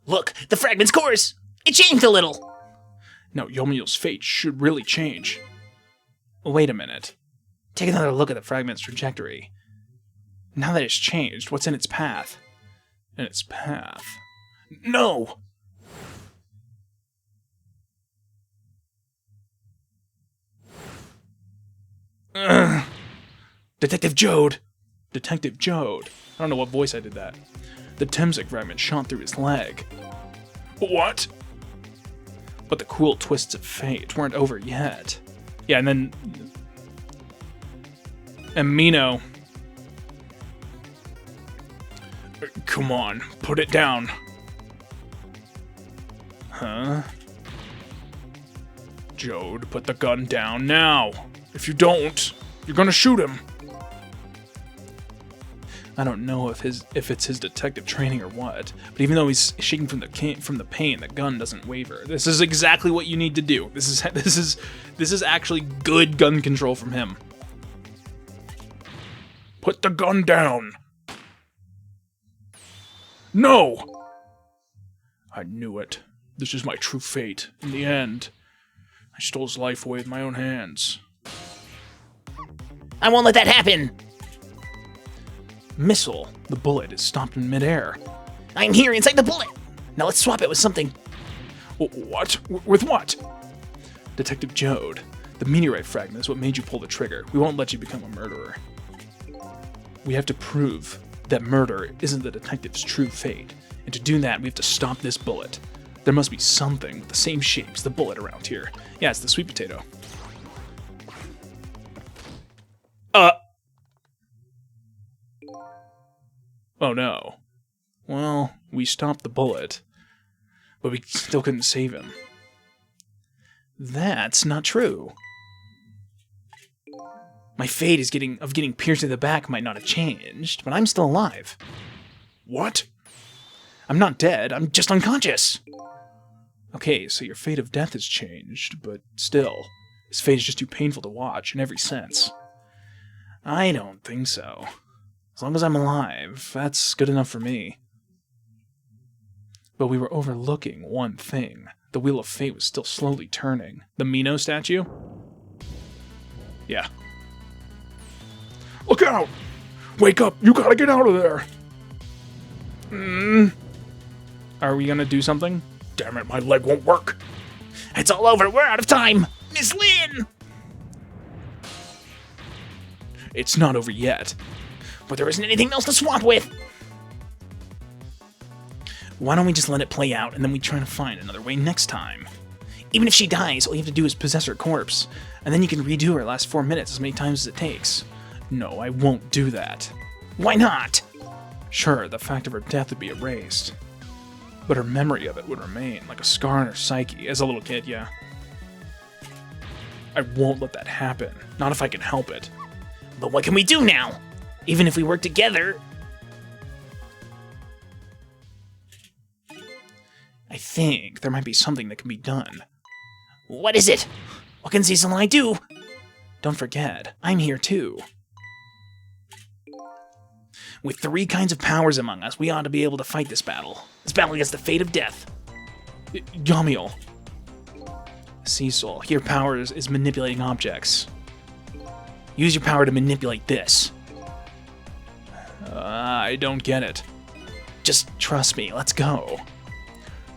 Look, the fragment's course. It changed a little. Now, Yomiel's fate should really change. Wait a minute. Take another look at the fragment's trajectory. Now that it's changed, what's in its path? In its path... No! Ugh. Detective Jode! Detective Jode. I don't know what voice I did that. The Temsic fragment shot through his leg. What? But the cruel twists of fate weren't over yet. Yeah, and then... Amino. Come on, put it down. Huh? Jode, put the gun down now. If you don't, you're gonna shoot him. I don't know if it's his detective training or what, but even though he's shaking from the pain, the gun doesn't waver. This is exactly what you need to do. This is actually good gun control from him. Put the gun down. No! I knew it. This is my true fate. In the end, I stole his life away with my own hands. I won't let that happen. Missile. The bullet is stopped in midair. I'm here inside the bullet. Now let's swap it with something. What? With what? Detective Jode, the meteorite fragment is what made you pull the trigger. We won't let you become a murderer. We have to prove that murder isn't the detective's true fate, and to do that we have to stop this bullet. There must be something with the same shape as the bullet around here. Yeah, it's the sweet potato. Oh no. Well, we stopped the bullet, but we still couldn't save him. That's not true. My fate of getting pierced in the back might not have changed, but I'm still alive. What? I'm not dead, I'm just unconscious. Okay, so your fate of death has changed, but still, his fate is just too painful to watch in every sense. I don't think so. As long as I'm alive, that's good enough for me. But we were overlooking one thing. The Wheel of Fate was still slowly turning. The Mino statue? Yeah. Look out! Wake up! You gotta get out of there! Are we gonna do something? Damn it, my leg won't work. It's all over. We're out of time. Miss Lynn! It's not over yet. But there isn't anything else to swap with. Why don't we just let it play out and then we try to find another way next time? Even if she dies, All you have to do is possess her corpse, and then you can redo her last 4 minutes as many times as it takes. No, I won't do that. why not? Sure, the fact of her death would be erased, but her memory of it would remain, like a scar in her psyche, as a little kid, yeah. I won't let that happen, not if I can help it. But what can we do now? Even if we work together... I think there might be something that can be done. What is it? What can Cecil and I do? Don't forget, I'm here too. With 3 kinds of powers among us, we ought to be able to fight this battle. This battle against the fate of death. Yamiel. Cecil, your power is manipulating objects. Use your power to manipulate this. I don't get it. Just trust me, let's go.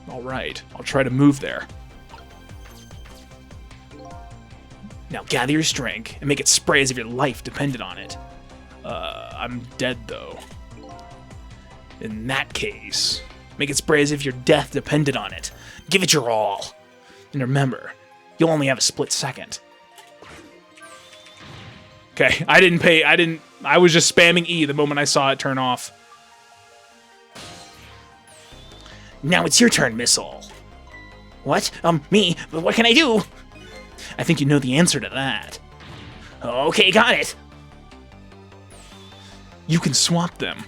Alright, I'll try to move there. Now gather your strength and make it spray as if your life depended on it. I'm dead though. In that case, make it spray as if your death depended on it. Give it your all. And remember, you'll only have a split second. Okay, I was just spamming E the moment I saw it turn off. Now it's your turn, Missile. What? Me? But what can I do? I think you know the answer to that. Okay, got it. You can swap them.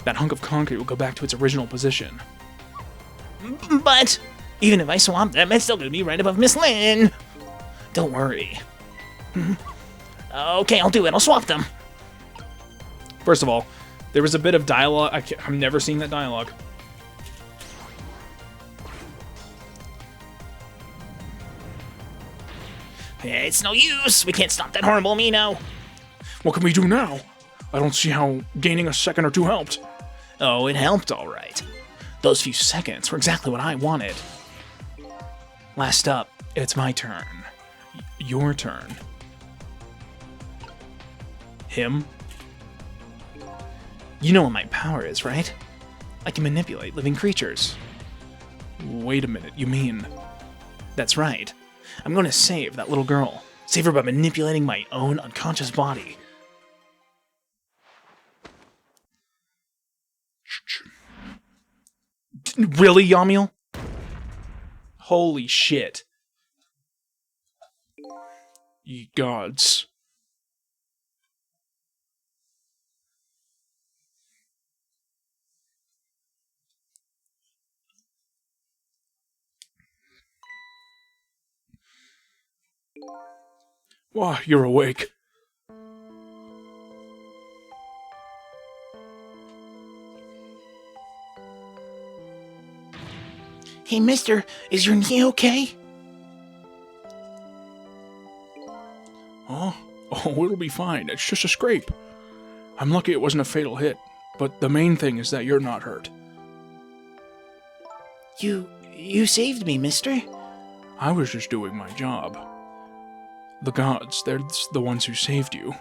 That hunk of concrete will go back to its original position. But even if I swap them, it's still gonna be right above Miss Lynn. Don't worry. Okay, I'll do it. I'll swap them. First of all, there was a bit of dialogue. I'm never seeing that dialogue. It's no use. We can't stop that horrible Mino. What can we do now? I don't see how gaining a second or two helped. Oh, it helped all right. Those few seconds were exactly what I wanted. Last up, it's my turn. Your turn. Him? You know what my power is, right? I can manipulate living creatures. Wait a minute, you mean... That's right. I'm going to save that little girl. Save her by manipulating my own unconscious body. Really, Yamiel? Holy shit. Ye gods. Wow, you're awake. Hey, mister, is your knee okay? Huh? Oh, it'll be fine. It's just a scrape. I'm lucky it wasn't a fatal hit, but the main thing is that you're not hurt. You saved me, mister. I was just doing my job. The gods, they're the ones who saved you.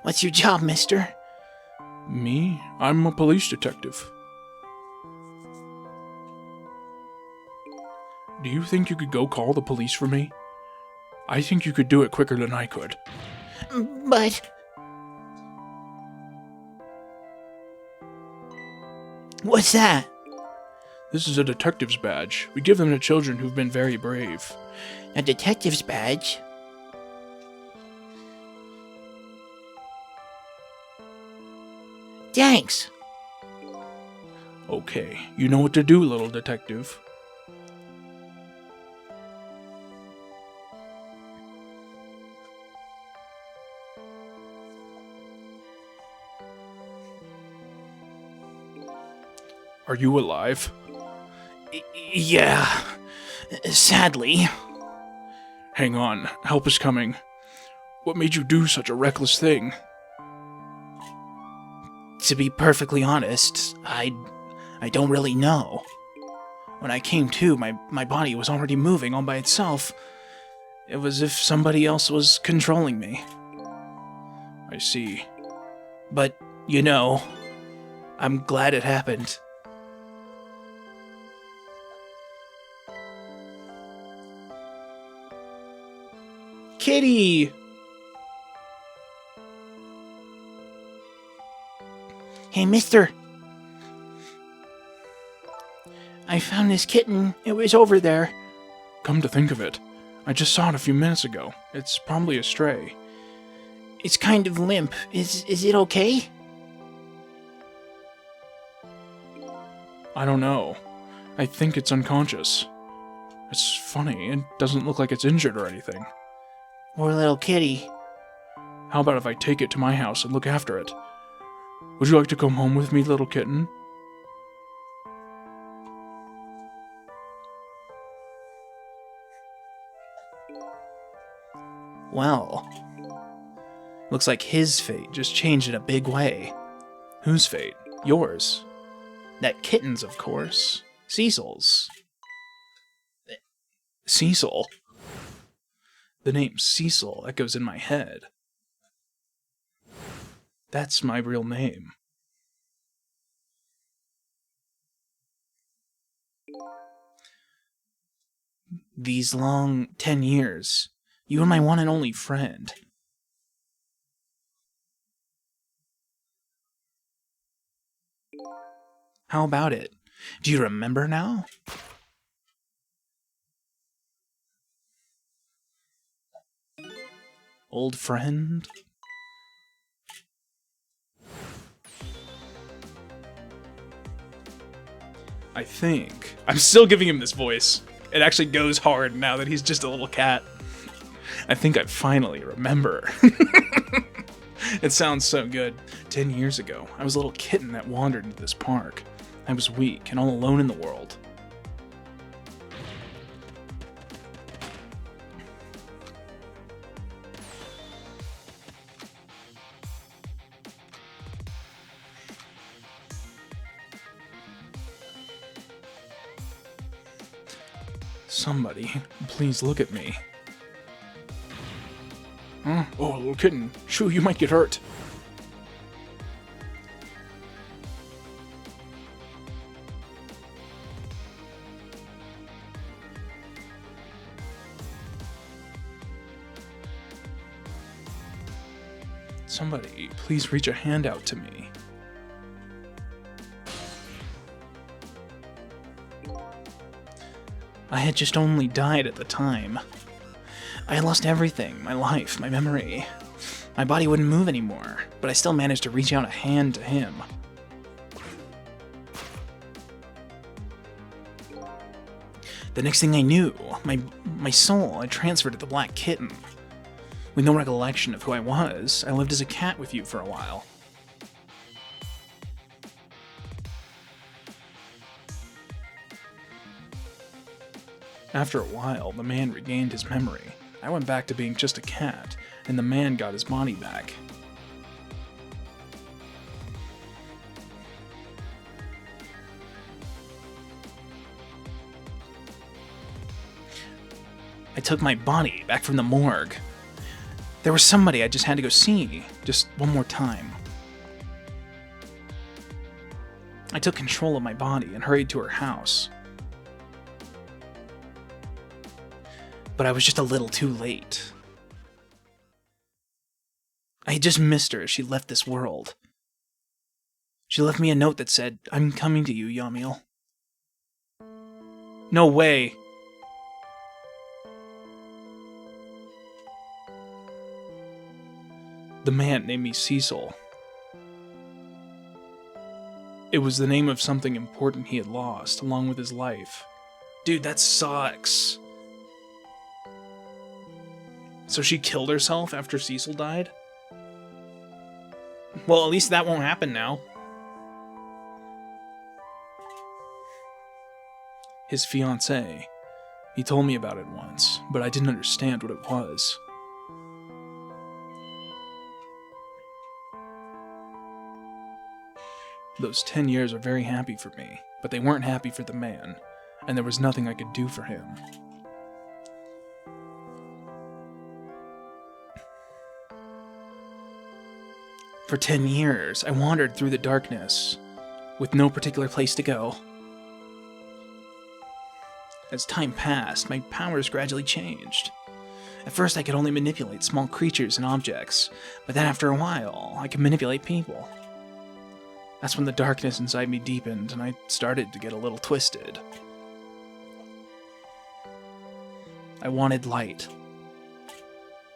What's your job, mister? Me? I'm a police detective. Do you think you could go call the police for me? I think you could do it quicker than I could. But... What's that? This is a detective's badge. We give them to children who've been very brave. A detective's badge? Thanks. Okay, you know what to do, little detective. Are you alive? Yeah. Sadly. Hang on, help is coming. What made you do such a reckless thing? To be perfectly honest, I don't really know. When I came to, my body was already moving all by itself. It was as if somebody else was controlling me. I see. But, you know, I'm glad it happened. Kitty! Hey, mister. I found this kitten. It was over there. Come to think of it, I just saw it a few minutes ago. It's probably a stray. It's kind of limp. Is it okay? I don't know. I think it's unconscious. It's funny, it doesn't look like it's injured or anything. Poor little kitty. How about if I take it to my house and look after it? Would you like to come home with me, little kitten? Well, looks like his fate just changed in a big way. Whose fate? Yours. That kitten's, of course. Cecil's. Cecil? The name Cecil echoes in my head. That's my real name. These long 10 years, you were my one and only friend. How about it? Do you remember now? Old friend? I think. I'm still giving him this voice. It actually goes hard now that he's just a little cat. I think I finally remember. It sounds so good. 10 years ago, I was a little kitten that wandered into this park. I was weak and all alone in the world. Somebody, please look at me. Huh? Oh, little kitten. Shoo, you might get hurt. Somebody, please reach a hand out to me. I had just only died at the time. I had lost everything, my life, my memory. My body wouldn't move anymore, but I still managed to reach out a hand to him. The next thing I knew, my soul had transferred to the black kitten. With no recollection of who I was, I lived as a cat with you for a while. After a while, the man regained his memory. I went back to being just a cat, and the man got his body back. I took my body back from the morgue. There was somebody I just had to go see, just one more time. I took control of my body and hurried to her house. But I was just a little too late. I had just missed her as she left this world. She left me a note that said, "I'm coming to you, Yamiel." No way. The man named me Cecil. It was the name of something important he had lost, along with his life. Dude, that sucks. So she killed herself after Cecil died? Well, at least that won't happen now. His fiancée. He told me about it once, but I didn't understand what it was. Those 10 years are very happy for me, but they weren't happy for the man, and there was nothing I could do for him. For 10 years, I wandered through the darkness, with no particular place to go. As time passed, my powers gradually changed. At first, I could only manipulate small creatures and objects, but then after a while, I could manipulate people. That's when the darkness inside me deepened, and I started to get a little twisted. I wanted light.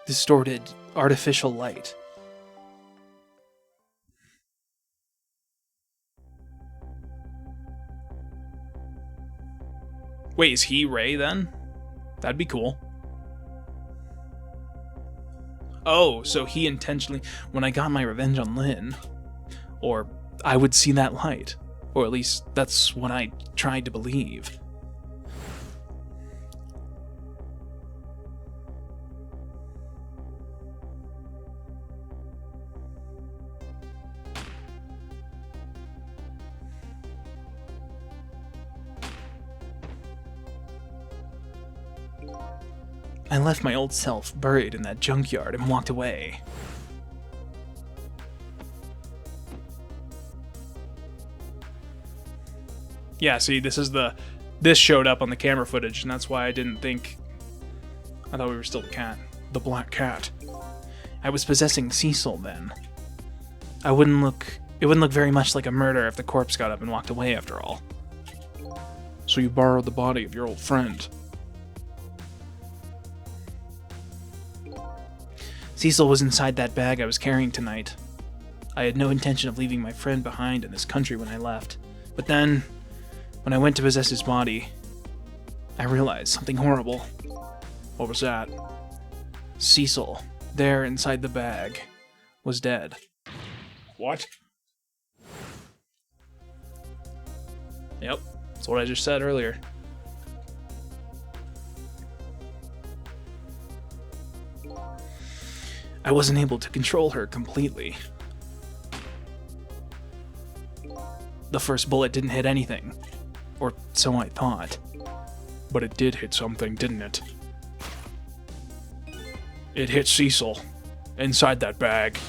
Distorted, artificial light. Wait, is he Ray then? That'd be cool. Oh, so he intentionally... When I got my revenge on Lynn, or I would see that light. Or at least that's what I tried to believe. I left my old self buried in that junkyard and walked away. Yeah, see, this showed up on the camera footage, and that's why I didn't think... I thought we were still the cat. The black cat. I was possessing Cecil then. It wouldn't look very much like a murder if the corpse got up and walked away after all. So you borrowed the body of your old friend. Cecil was inside that bag I was carrying tonight. I had no intention of leaving my friend behind in this country when I left. But then, when I went to possess his body, I realized something horrible. What was that? Cecil, there inside the bag, was dead. What? Yep, that's what I just said earlier. I wasn't able to control her completely. The first bullet didn't hit anything, or so I thought. But it did hit something, didn't it? It hit Cecil, inside that bag.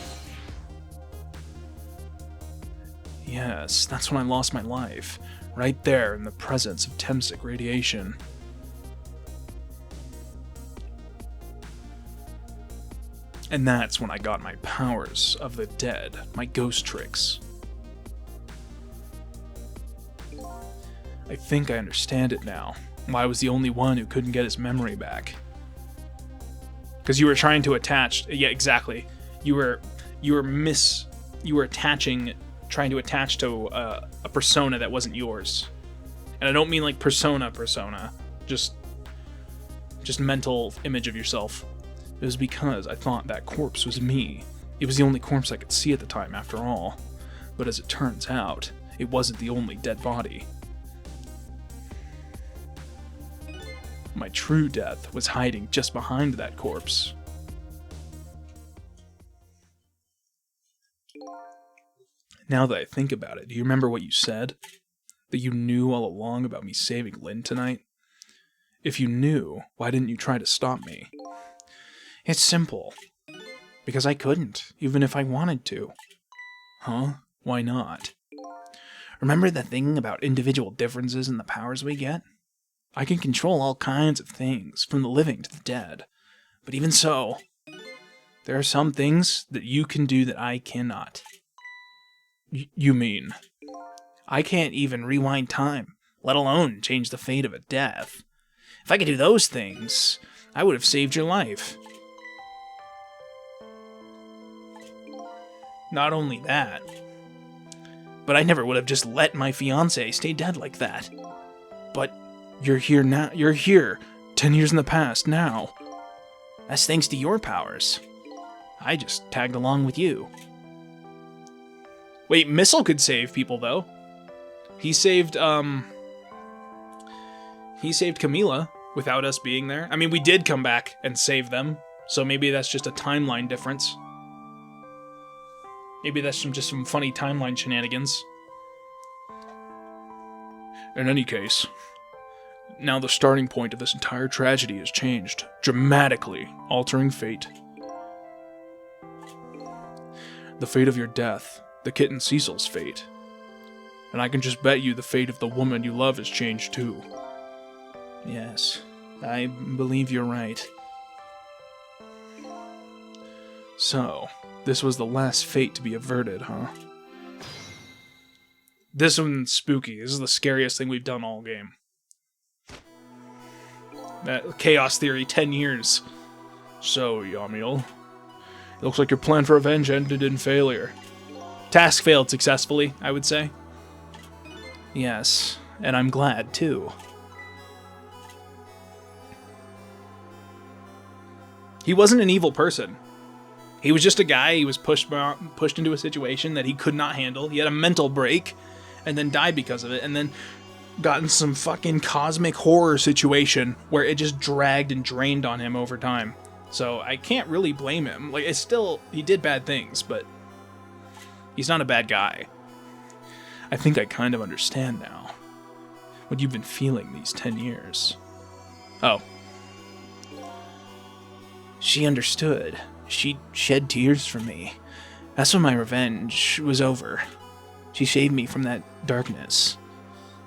Yes, that's when I lost my life, right there in the presence of Temsic radiation. And that's when I got my powers of the dead, my ghost tricks. I think I understand it now, why I was the only one who couldn't get his memory back. Because you were trying to attach, yeah, exactly. You were attaching, trying to attach to a persona that wasn't yours. And I don't mean like persona, just mental image of yourself. It was because I thought that corpse was me. It was the only corpse I could see at the time, after all. But as it turns out, it wasn't the only dead body. My true death was hiding just behind that corpse. Now that I think about it, do you remember what you said? That you knew all along about me saving Lynn tonight? If you knew, why didn't you try to stop me? It's simple. Because I couldn't, even if I wanted to. Huh? Why not? Remember the thing about individual differences in the powers we get? I can control all kinds of things, from the living to the dead. But even so, there are some things that you can do that I cannot. You mean? I can't even rewind time, let alone change the fate of a death. If I could do those things, I would have saved your life. Not only that, but I never would have just let my fiancée stay dead like that. But you're here now. You're here, 10 years in the past now. That's thanks to your powers. I just tagged along with you. Wait, Missile could save people, though. He saved Camila without us being there. I mean, we did come back and save them, so maybe that's just a timeline difference. Maybe that's just some funny timeline shenanigans. In any case, now the starting point of this entire tragedy has changed, dramatically altering fate. The fate of your death, the kitten Cecil's fate. And I can just bet you the fate of the woman you love has changed too. Yes, I believe you're right. So, this was the last fate to be averted, huh? This one's spooky. This is the scariest thing we've done all game. That chaos theory, 10 years. So, Yamiel, it looks like your plan for revenge ended in failure. Task failed successfully, I would say. Yes, and I'm glad too. He wasn't an evil person. He was just a guy. He was pushed into a situation that he could not handle. He had a mental break, and then died because of it, and then got in some fucking cosmic horror situation where it just dragged and drained on him over time. So I can't really blame him. Like, it's still, he did bad things, but he's not a bad guy. I think I kind of understand now what you've been feeling these 10 years. Oh. She understood. She shed tears for me. That's when my revenge was over. She saved me from that darkness.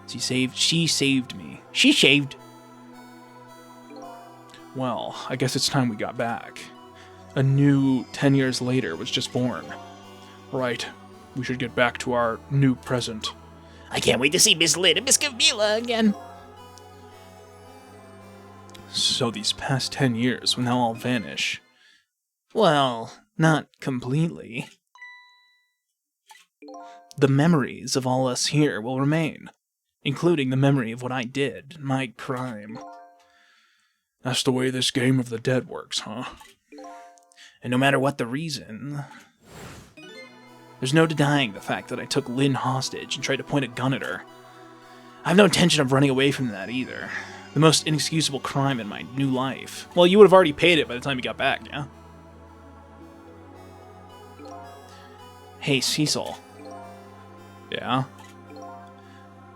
She saved me. She shaved. Well, I guess it's time we got back. A new 10 years later was just born. Right. We should get back to our new present. I can't wait to see Miss Lynn and Miss Camila again. So these past 10 years will now all vanish. Well, not completely. The memories of all us here will remain, including the memory of what I did, my crime. That's the way this game of the dead works, huh? And no matter what the reason, there's no denying the fact that I took Lynn hostage and tried to point a gun at her. I have no intention of running away from that either. The most inexcusable crime in my new life. Well, you would have already paid it by the time you got back, yeah? Hey, Cecil. Yeah?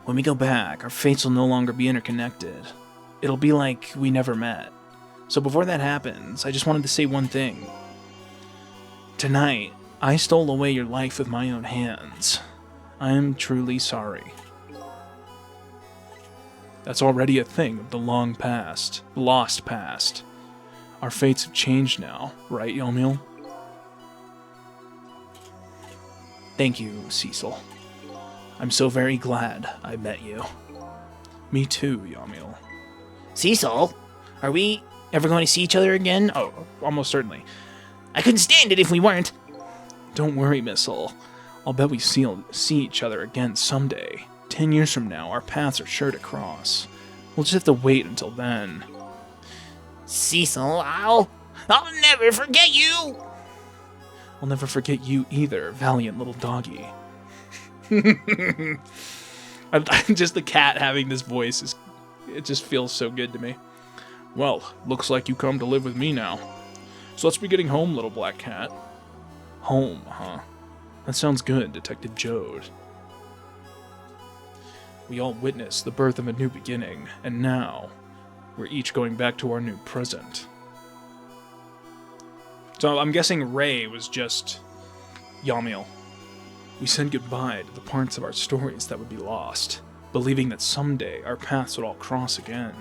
When we go back, our fates will no longer be interconnected. It'll be like we never met. So before that happens, I just wanted to say one thing. Tonight, I stole away your life with my own hands. I am truly sorry. That's already a thing of the long past, lost past. Our fates have changed now, right, Yomiel? Thank you, Cecil. I'm so very glad I met you. Me too, Yomiel. Cecil, are we ever going to see each other again? Oh, almost certainly. I couldn't stand it if we weren't. Don't worry, Missile. I'll bet we see each other again someday. 10 years from now, our paths are sure to cross. We'll just have to wait until then. Cecil, I'll never forget you! I'll never forget you either, valiant little doggy. Just the cat having this voice, it just feels so good to me. Well, looks like you come to live with me now. So let's be getting home, little black cat. Home, huh? That sounds good, Detective Jode. We all witnessed the birth of a new beginning, and now we're each going back to our new present. So I'm guessing Ray was just Yamiel. We said goodbye to the parts of our stories that would be lost, believing that someday our paths would all cross again.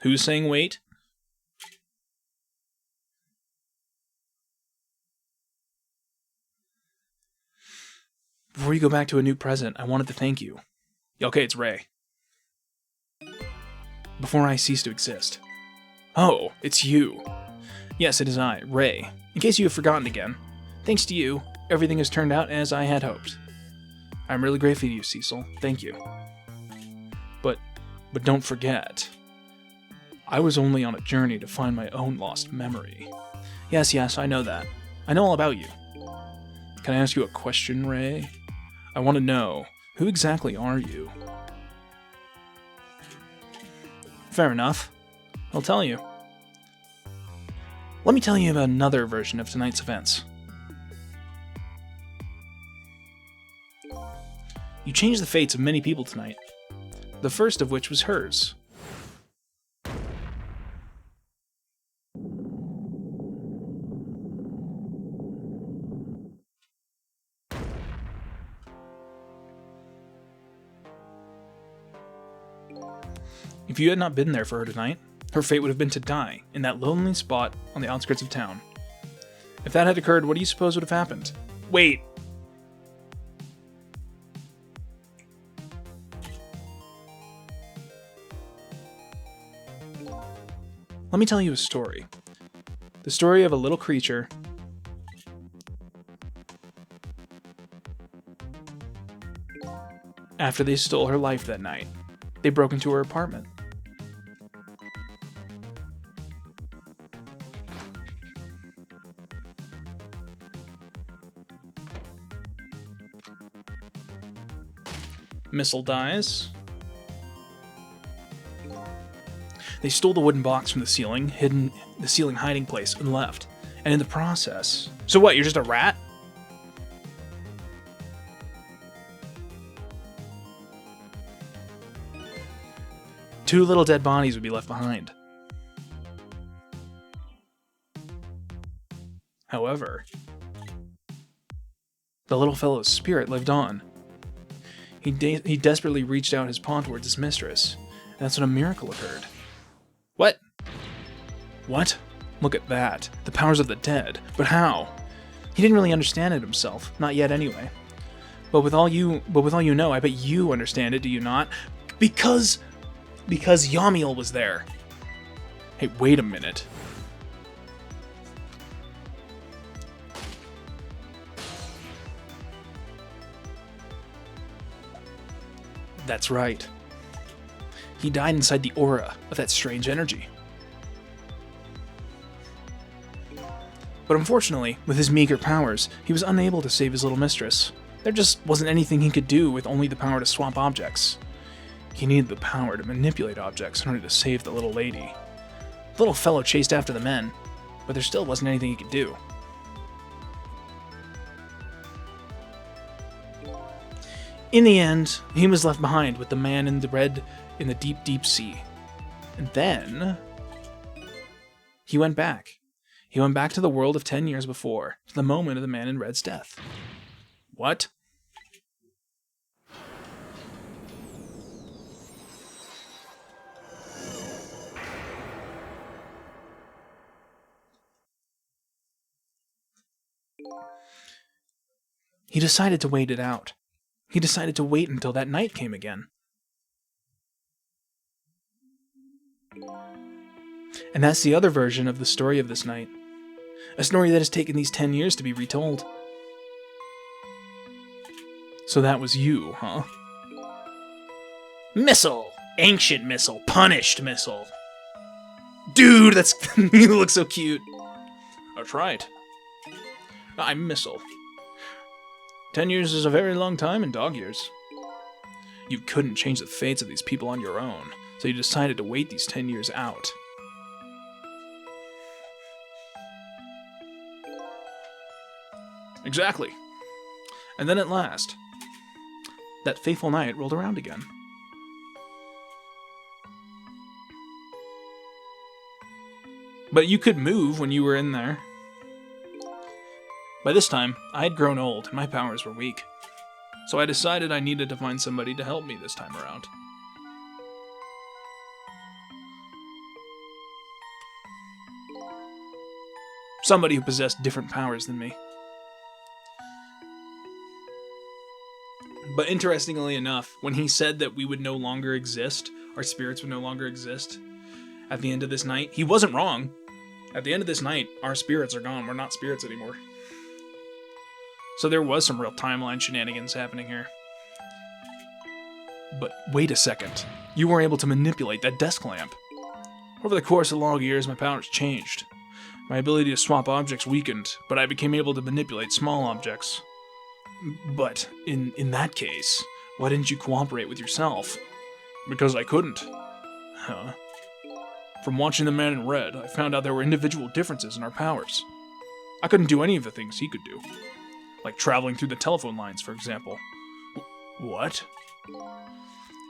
Who's saying wait? Before you go back to a new present, I wanted to thank you. Okay, it's Ray. Before I cease to exist. Oh, it's you. Yes, it is I, Ray. In case you have forgotten again, thanks to you, everything has turned out as I had hoped. I'm really grateful to you, Cecil. Thank you. But don't forget, I was only on a journey to find my own lost memory. Yes, I know that. I know all about you. Can I ask you a question, Ray? I want to know, who exactly are you? Fair enough. I'll tell you. Let me tell you about another version of tonight's events. You changed the fates of many people tonight, the first of which was hers. If you had not been there for her tonight, her fate would have been to die in that lonely spot on the outskirts of town. If that had occurred, what do you suppose would have happened? Wait! Let me tell you a story. The story of a little creature after they stole her life that night. They broke into her apartment. Missile dies. They stole the wooden box from the ceiling, hidden the ceiling hiding place, and left. And in the process... So what, you're just a rat? Two little dead bodies would be left behind. However, the little fellow's spirit lived on. He desperately reached out his paw towards his mistress, and that's when a miracle occurred. What? What? Look at that. The powers of the dead. But how? He didn't really understand it himself. Not yet, anyway. But with all you know, I bet you understand it, do you not? Because Yamiel was there. Hey, wait a minute. That's right. He died inside the aura of that strange energy. But unfortunately, with his meager powers, he was unable to save his little mistress. There just wasn't anything he could do with only the power to swap objects. He needed the power to manipulate objects in order to save the little lady. The little fellow chased after the men, but there still wasn't anything he could do. In the end, he was left behind with the man in the red in the deep, deep sea. And then... he went back. He went back to the world of 10 years before, to the moment of the man in red's death. What? He decided to wait it out. He decided to wait until that night came again. And that's the other version of the story of this night. A story that has taken these 10 years to be retold. So that was you, huh? Missile! Ancient missile. Punished missile. Dude, that's... you look so cute. That's right. I'm Missile. 10 years is a very long time in dog years. You couldn't change the fates of these people on your own, so you decided to wait these 10 years out. Exactly. And then at last, that fateful night rolled around again. But you could move when you were in there. By this time, I had grown old and my powers were weak. So I decided I needed to find somebody to help me this time around. Somebody who possessed different powers than me. But interestingly enough, when he said that we would no longer exist, our spirits would no longer exist, at the end of this night, he wasn't wrong. At the end of this night, our spirits are gone. We're not spirits anymore. So there was some real timeline shenanigans happening here. But wait a second. You were able to manipulate that desk lamp. Over the course of long years, my powers changed. My ability to swap objects weakened, but I became able to manipulate small objects. But in that case, why didn't you cooperate with yourself? Because I couldn't. Huh? From watching The Man in Red, I found out there were individual differences in our powers. I couldn't do any of the things he could do. Like traveling through the telephone lines, for example. What?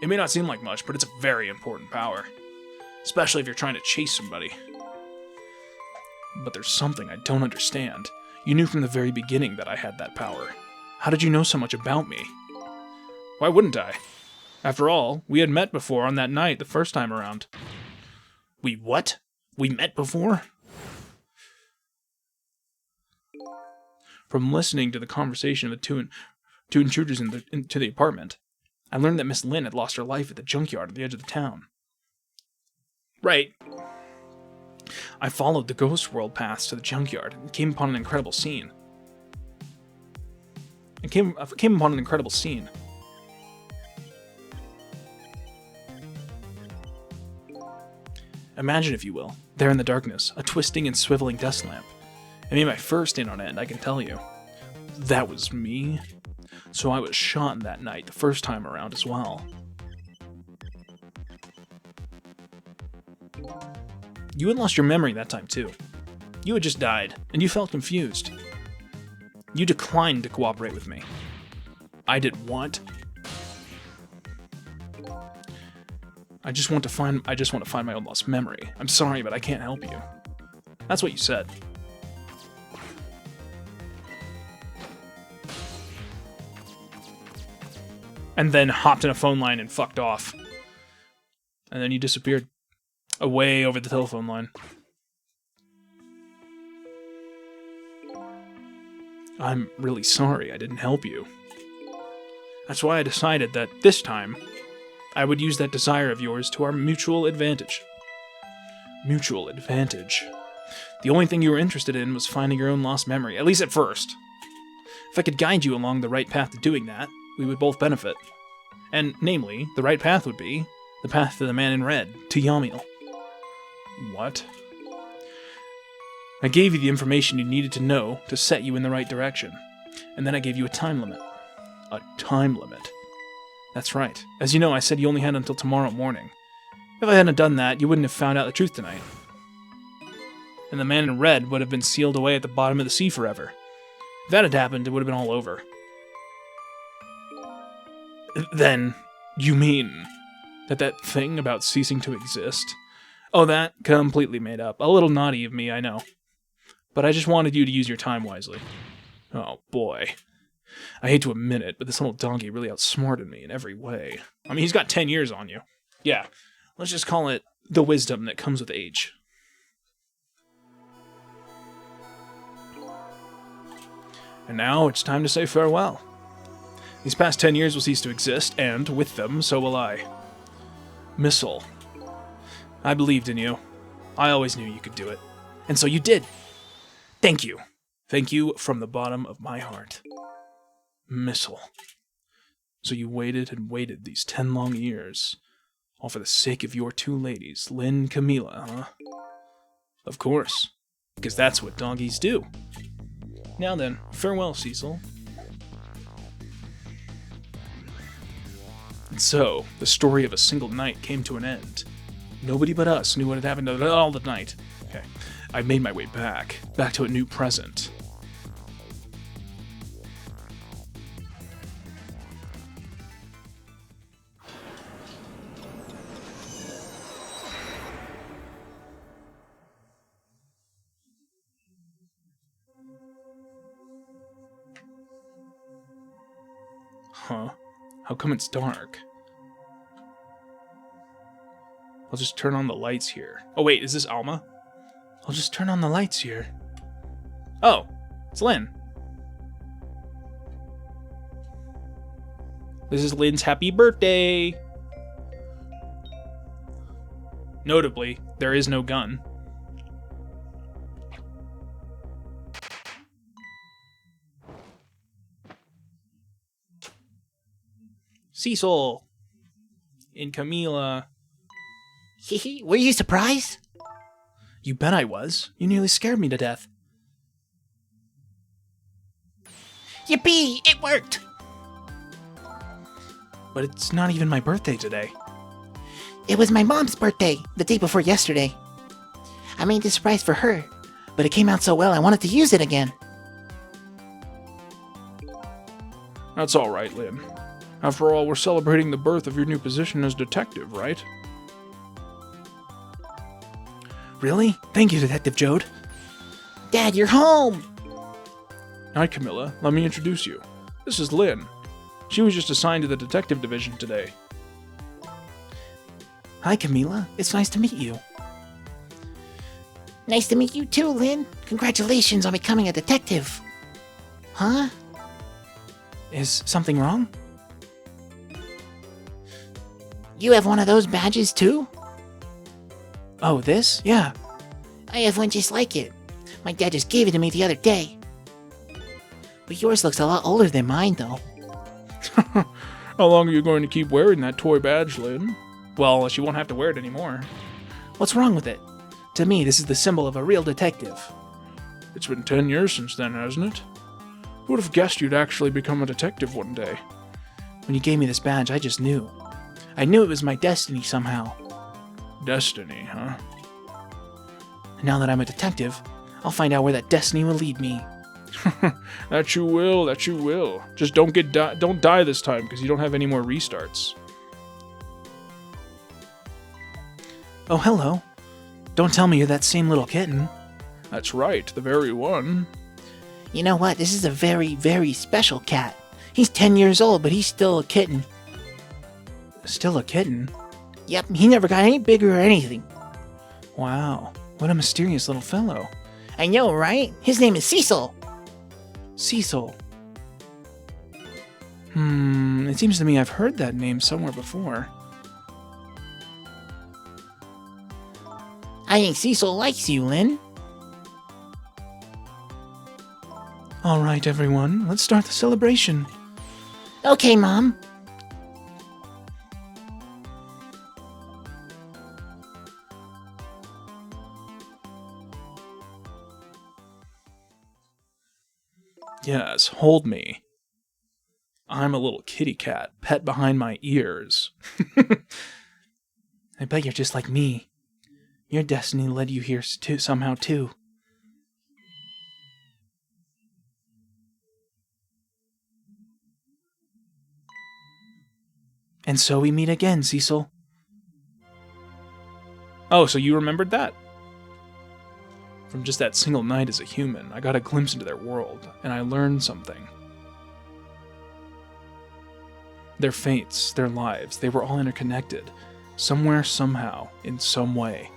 It may not seem like much, but it's a very important power. Especially if you're trying to chase somebody. But there's something I don't understand. You knew from the very beginning that I had that power. How did you know so much about me? Why wouldn't I? After all, we had met before on that night the first time around. We what? We met before? From listening to the conversation of the two intruders into the apartment, I learned that Miss Lynn had lost her life at the junkyard at the edge of the town. Right. I followed the Ghost World paths to the junkyard and came upon an incredible scene. Imagine, if you will, there in the darkness, a twisting and swiveling desk lamp. It made my fur stand on end, I can tell you. That was me. So I was shot that night the first time around as well. You had lost your memory that time too. You had just died, and you felt confused. You declined to cooperate with me. I did what? I just want to find my own lost memory. I'm sorry, but I can't help you. That's what you said. And then hopped in a phone line and fucked off. And then you disappeared. Away over the telephone line. I'm really sorry I didn't help you. That's why I decided that this time, I would use that desire of yours to our mutual advantage. Mutual advantage. The only thing you were interested in was finding your own lost memory, at least at first. If I could guide you along the right path to doing that, we would both benefit. And, namely, the right path would be the path to the Man in Red, to Yamil. What? I gave you the information you needed to know to set you in the right direction. And then I gave you a time limit. A time limit. That's right. As you know, I said you only had until tomorrow morning. If I hadn't done that, you wouldn't have found out the truth tonight. And the Man in Red would have been sealed away at the bottom of the sea forever. If that had happened, it would have been all over. Then, you mean that thing about ceasing to exist? Oh, that? Completely made up. A little naughty of me, I know. But I just wanted you to use your time wisely. Oh, boy. I hate to admit it, but this little donkey really outsmarted me in every way. I mean, he's got 10 years on you. Yeah, let's just call it the wisdom that comes with age. And now it's time to say farewell. These past 10 years will cease to exist, and with them, so will I. Missile. I believed in you. I always knew you could do it. And so you did. Thank you. Thank you from the bottom of my heart. Missile. So you waited and waited these 10 long years, all for the sake of your two ladies, Lynn and Camilla, huh? Of course, because that's what doggies do. Now then, farewell, Cecil. And so, the story of a single night came to an end. Nobody but us knew what had happened all the night. Okay, I made my way back to a new present. Huh? How come it's dark? I'll just turn on the lights here. Oh wait, is this Alma? I'll just turn on the lights here. Oh, it's Lynn. This is Lynn's happy birthday. Notably, there is no gun. Cecil and Camila. Hehe, were you surprised? You bet I was. You nearly scared me to death. Yippee, it worked! But it's not even my birthday today. It was my mom's birthday, the day before yesterday. I made this surprise for her, but it came out so well I wanted to use it again. That's all right, Lynn. After all, we're celebrating the birth of your new position as detective, right? Really? Thank you, Detective Jode. Dad, you're home! Hi, Camilla. Let me introduce you. This is Lynn. She was just assigned to the detective division today. Hi, Camila. It's nice to meet you. Nice to meet you too, Lynn. Congratulations on becoming a detective. Huh? Is something wrong? You have one of those badges too? Oh, this? Yeah. I have one just like it. My dad just gave it to me the other day. But yours looks a lot older than mine, though. How long are you going to keep wearing that toy badge, Lynn? Well, she won't have to wear it anymore. What's wrong with it? To me, this is the symbol of a real detective. It's been 10 years since then, hasn't it? Who would have guessed you'd actually become a detective one day? When you gave me this badge, I just knew. I knew it was my destiny somehow. Destiny, huh? And now that I'm a detective, I'll find out where that destiny will lead me. That you will, that you will. Just don't die this time, because you don't have any more restarts. Oh, hello. Don't tell me you're that same little kitten. That's right, the very one. You know what? This is a very, very special cat. He's 10 years old, but he's still a kitten. Still a kitten? Yep, he never got any bigger or anything. Wow, what a mysterious little fellow. I know, right? His name is Cecil. Cecil. It seems to me I've heard that name somewhere before. I think Cecil likes you, Lynn. All right, everyone, let's start the celebration. Okay, Mom. Yes, hold me. I'm a little kitty cat, pet behind my ears. I bet you're just like me. Your destiny led you here somehow too. And so we meet again, Cecil. Oh, so you remembered that? From just that single night as a human, I got a glimpse into their world, and I learned something. Their fates, their lives, they were all interconnected. Somewhere, somehow, in some way.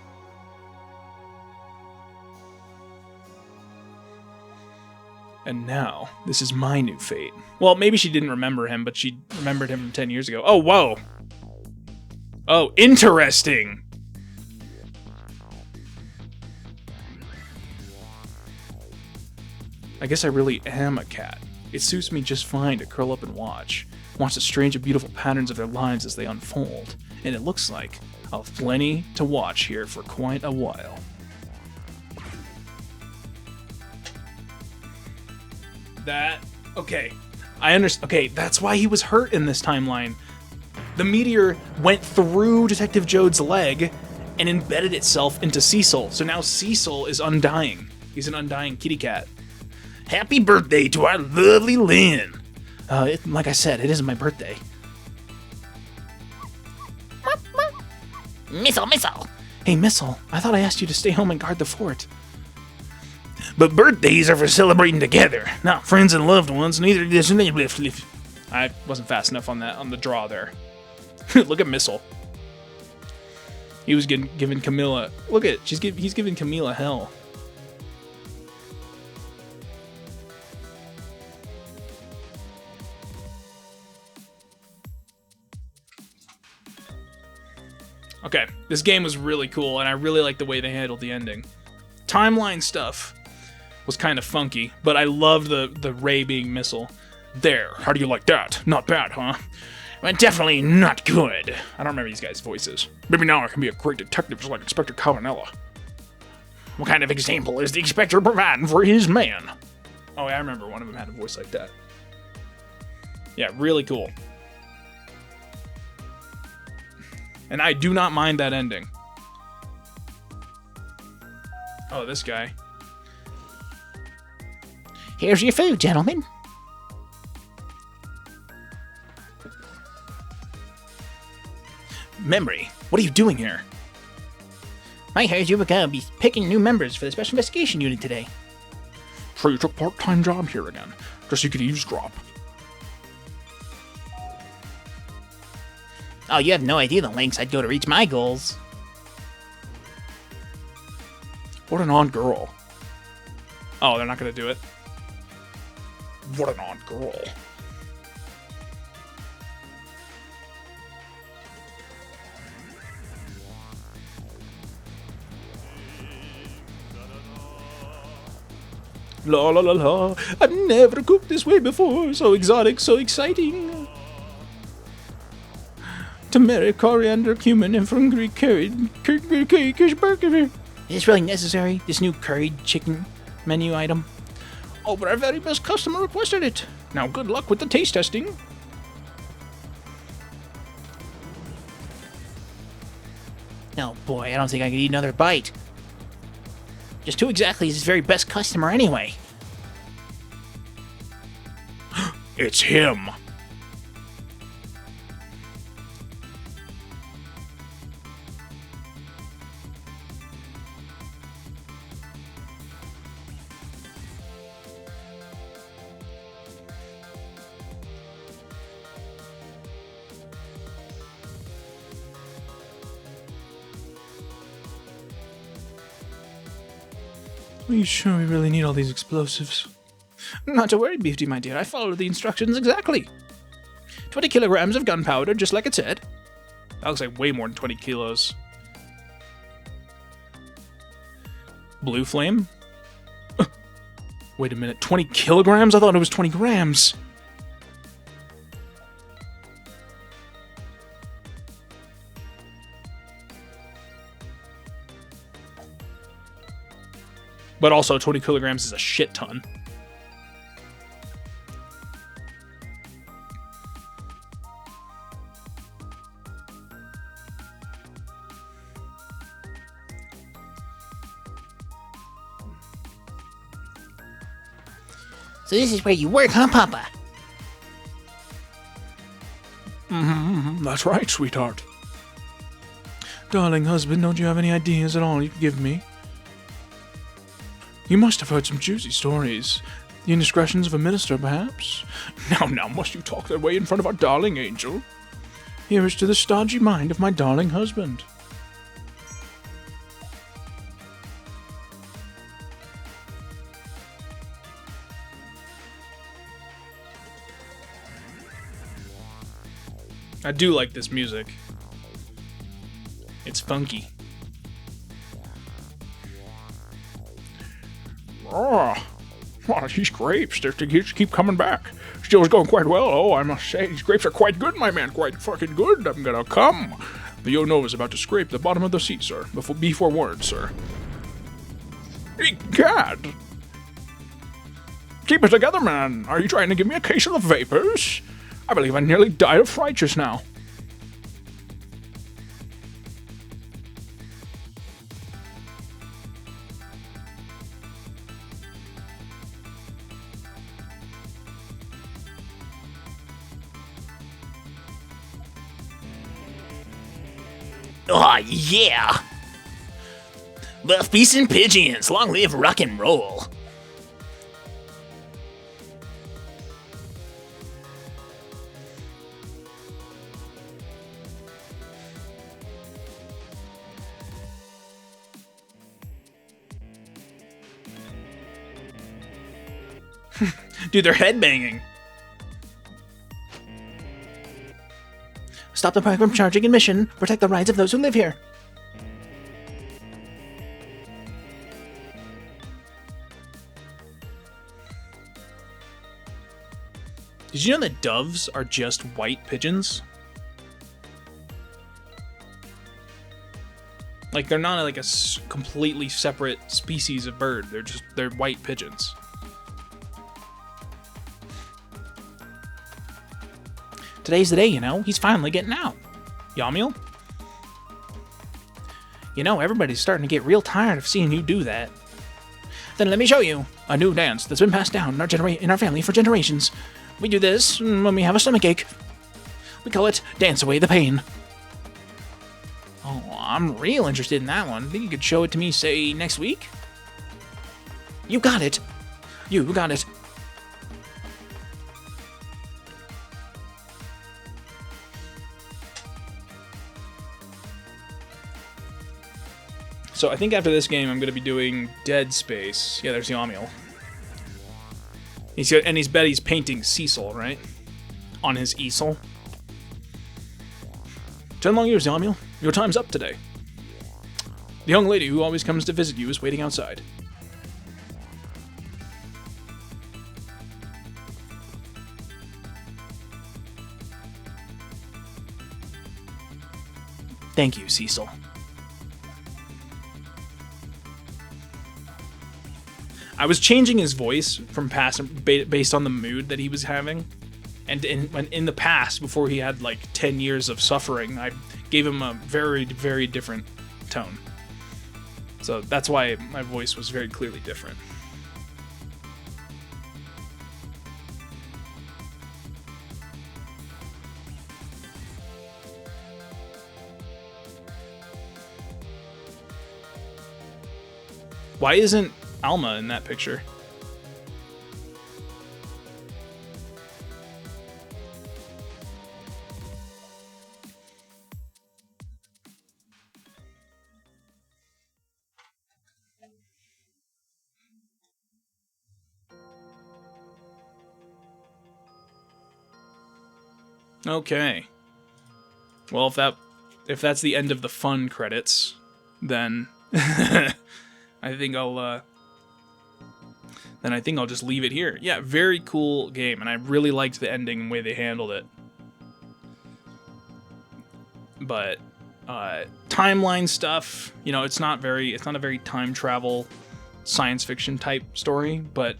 And now, this is my new fate. Well, maybe she didn't remember him, but she remembered him from 10 years ago. Oh, whoa! Oh, interesting! I guess I really am a cat. It suits me just fine to curl up and watch the strange and beautiful patterns of their lives as they unfold, and it looks like I'll have plenty to watch here for quite a while. Okay, I understand. Okay, that's why he was hurt in this timeline. The meteor went through Detective Jode's leg and embedded itself into Cecil, so now Cecil is undying. He's an undying kitty cat. Happy birthday to our lovely Lynn! Like I said, it isn't my birthday. Missile. Hey, Missile, I thought I asked you to stay home and guard the fort. But birthdays are for celebrating together, not friends and loved ones, neither this and that. I wasn't fast enough on the draw there. Look at Missile. He was giving Camilla. Look at he's giving Camilla hell. Okay, this game was really cool, and I really like the way they handled the ending. Timeline stuff was kind of funky, but I loved the Ray being Missile. There, how do you like that? Not bad, huh? Well, definitely not good. I don't remember these guys' voices. Maybe now I can be a great detective just like Inspector Cavanella. What kind of example is the Inspector providing for his man? Oh, yeah, I remember one of them had a voice like that. Yeah, really cool. And I do not mind that ending. Oh, this guy. Here's your food, gentlemen. Memory, what are you doing here? I heard you were gonna be picking new members for the Special Investigation Unit today. So you took part-time job here again, just so you could eavesdrop. Oh, you have no idea the lengths I'd go to reach my goals. What an odd girl. Oh, they're not gonna do it? What an odd girl. La la la la, I've never cooked this way before. So exotic, so exciting. Turmeric, coriander, cumin, and from Greek curried cake is burger. Is this really necessary, this new curried chicken menu item? Oh, but our very best customer requested it. Now good luck with the taste testing. Oh boy, I don't think I could eat another bite. Just who exactly is his very best customer anyway? It's him. Are you sure we really need all these explosives? Not to worry, Beefy, my dear. I followed the instructions exactly. 20 kilograms of gunpowder, just like it said. That looks like way more than 20 kilos. Blue flame? Wait a minute, 20 kilograms? I thought it was 20 grams. But also, 20 kilograms is a shit ton. So this is where you work, huh, Papa? That's right, sweetheart. Darling husband, don't you have any ideas at all you can give me? You must have heard some juicy stories. The indiscretions of a minister, perhaps? Now, must you talk that way in front of our darling angel? Here is to the stodgy mind of my darling husband. I do like this music. It's funky. Oh, these grapes, they just keep coming back. Still is going quite well. Oh, I must say, these grapes are quite good, my man. Quite fucking good. I'm gonna come. The Yo-No is about to scrape the bottom of the seat, sir. Be forewarned, sir. Egad! Keep it together, man. Are you trying to give me a case of the vapors? I believe I nearly died of fright just now. Oh, yeah! Buff beasts and pigeons, long live rock and roll. Dude, they're headbanging. Stop the park from charging admission. Protect the rights of those who live here. Did you know that doves are just white pigeons? Like, they're not like a completely separate species of bird. They're white pigeons. Today's the day, you know. He's finally getting out. Yamiel? You know, everybody's starting to get real tired of seeing you do that. Then let me show you a new dance that's been passed down in our family for generations. We do this when we have a stomachache. We call it Dance Away the Pain. Oh, I'm real interested in that one. Think you could show it to me, say, next week? You got it. You got it. So I think after this game, I'm going to be doing Dead Space. Yeah, there's Yamiel. He's painting Cecil, right? On his easel. 10 long years, Yamiel. Your time's up today. The young lady who always comes to visit you is waiting outside. Thank you, Cecil. I was changing his voice from based on the mood that he was having. And in the past, before he had like 10 years of suffering, I gave him a very, very different tone. So that's why my voice was very clearly different. Why isn't Alma in that picture? Okay. Well, if that's the end of the fun credits, then I think I'll just leave it here. Yeah, very cool game, and I really liked the ending and way they handled it. But timeline stuff, you know, it's not a very time travel science fiction type story, but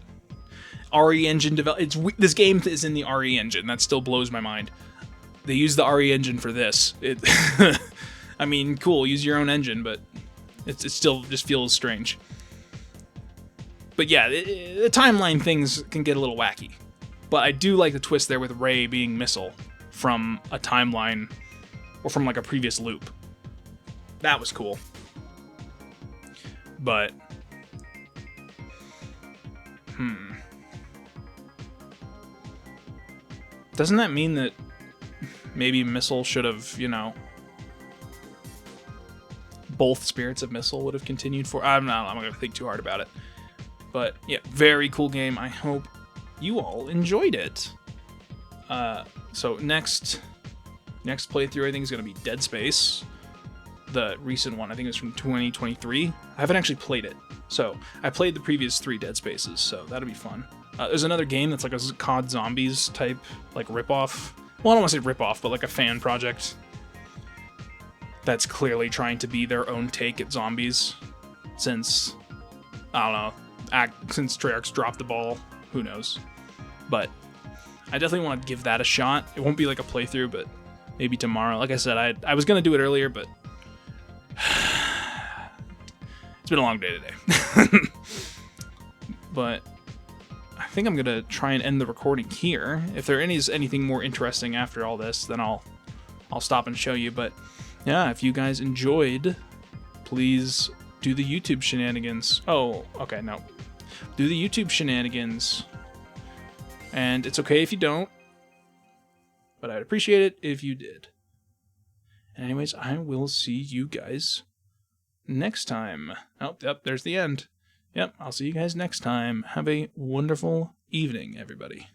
RE engine this game is in the RE engine. That still blows my mind. They use the RE engine for this. I mean, cool, use your own engine, but it still just feels strange. But yeah, the timeline things can get a little wacky. But I do like the twist there with Ray being Missile from a timeline or from like a previous loop. That was cool. But doesn't that mean that maybe Missile should have, you know, both spirits of Missile would have continued for... I'm not going to think too hard about it. But yeah, very cool game. I hope you all enjoyed it. So next playthrough, I think, is going to be Dead Space. The recent one, I think it's from 2023. I haven't actually played it. So I played the previous 3 Dead Spaces, so that'll be fun. There's another game that's like a COD Zombies type, like ripoff. Well, I don't want to say ripoff, but like a fan project that's clearly trying to be their own take at zombies. Since, I don't know, since Treyarch's dropped the ball, who knows. But I definitely want to give that a shot. It won't be like a playthrough, but maybe tomorrow. Like I said, I was going to do it earlier, but it's been a long day today. But I think I'm going to try and end the recording here. If there is anything more interesting after all this, then I'll stop and show you. But yeah, if you guys enjoyed, please do the YouTube shenanigans. Oh, okay, no. Do the YouTube shenanigans. And it's okay if you don't, but I'd appreciate it if you did. And anyways, I will see you guys next time. Oh, yep, there's the end. Yep, I'll see you guys next time. Have a wonderful evening, everybody.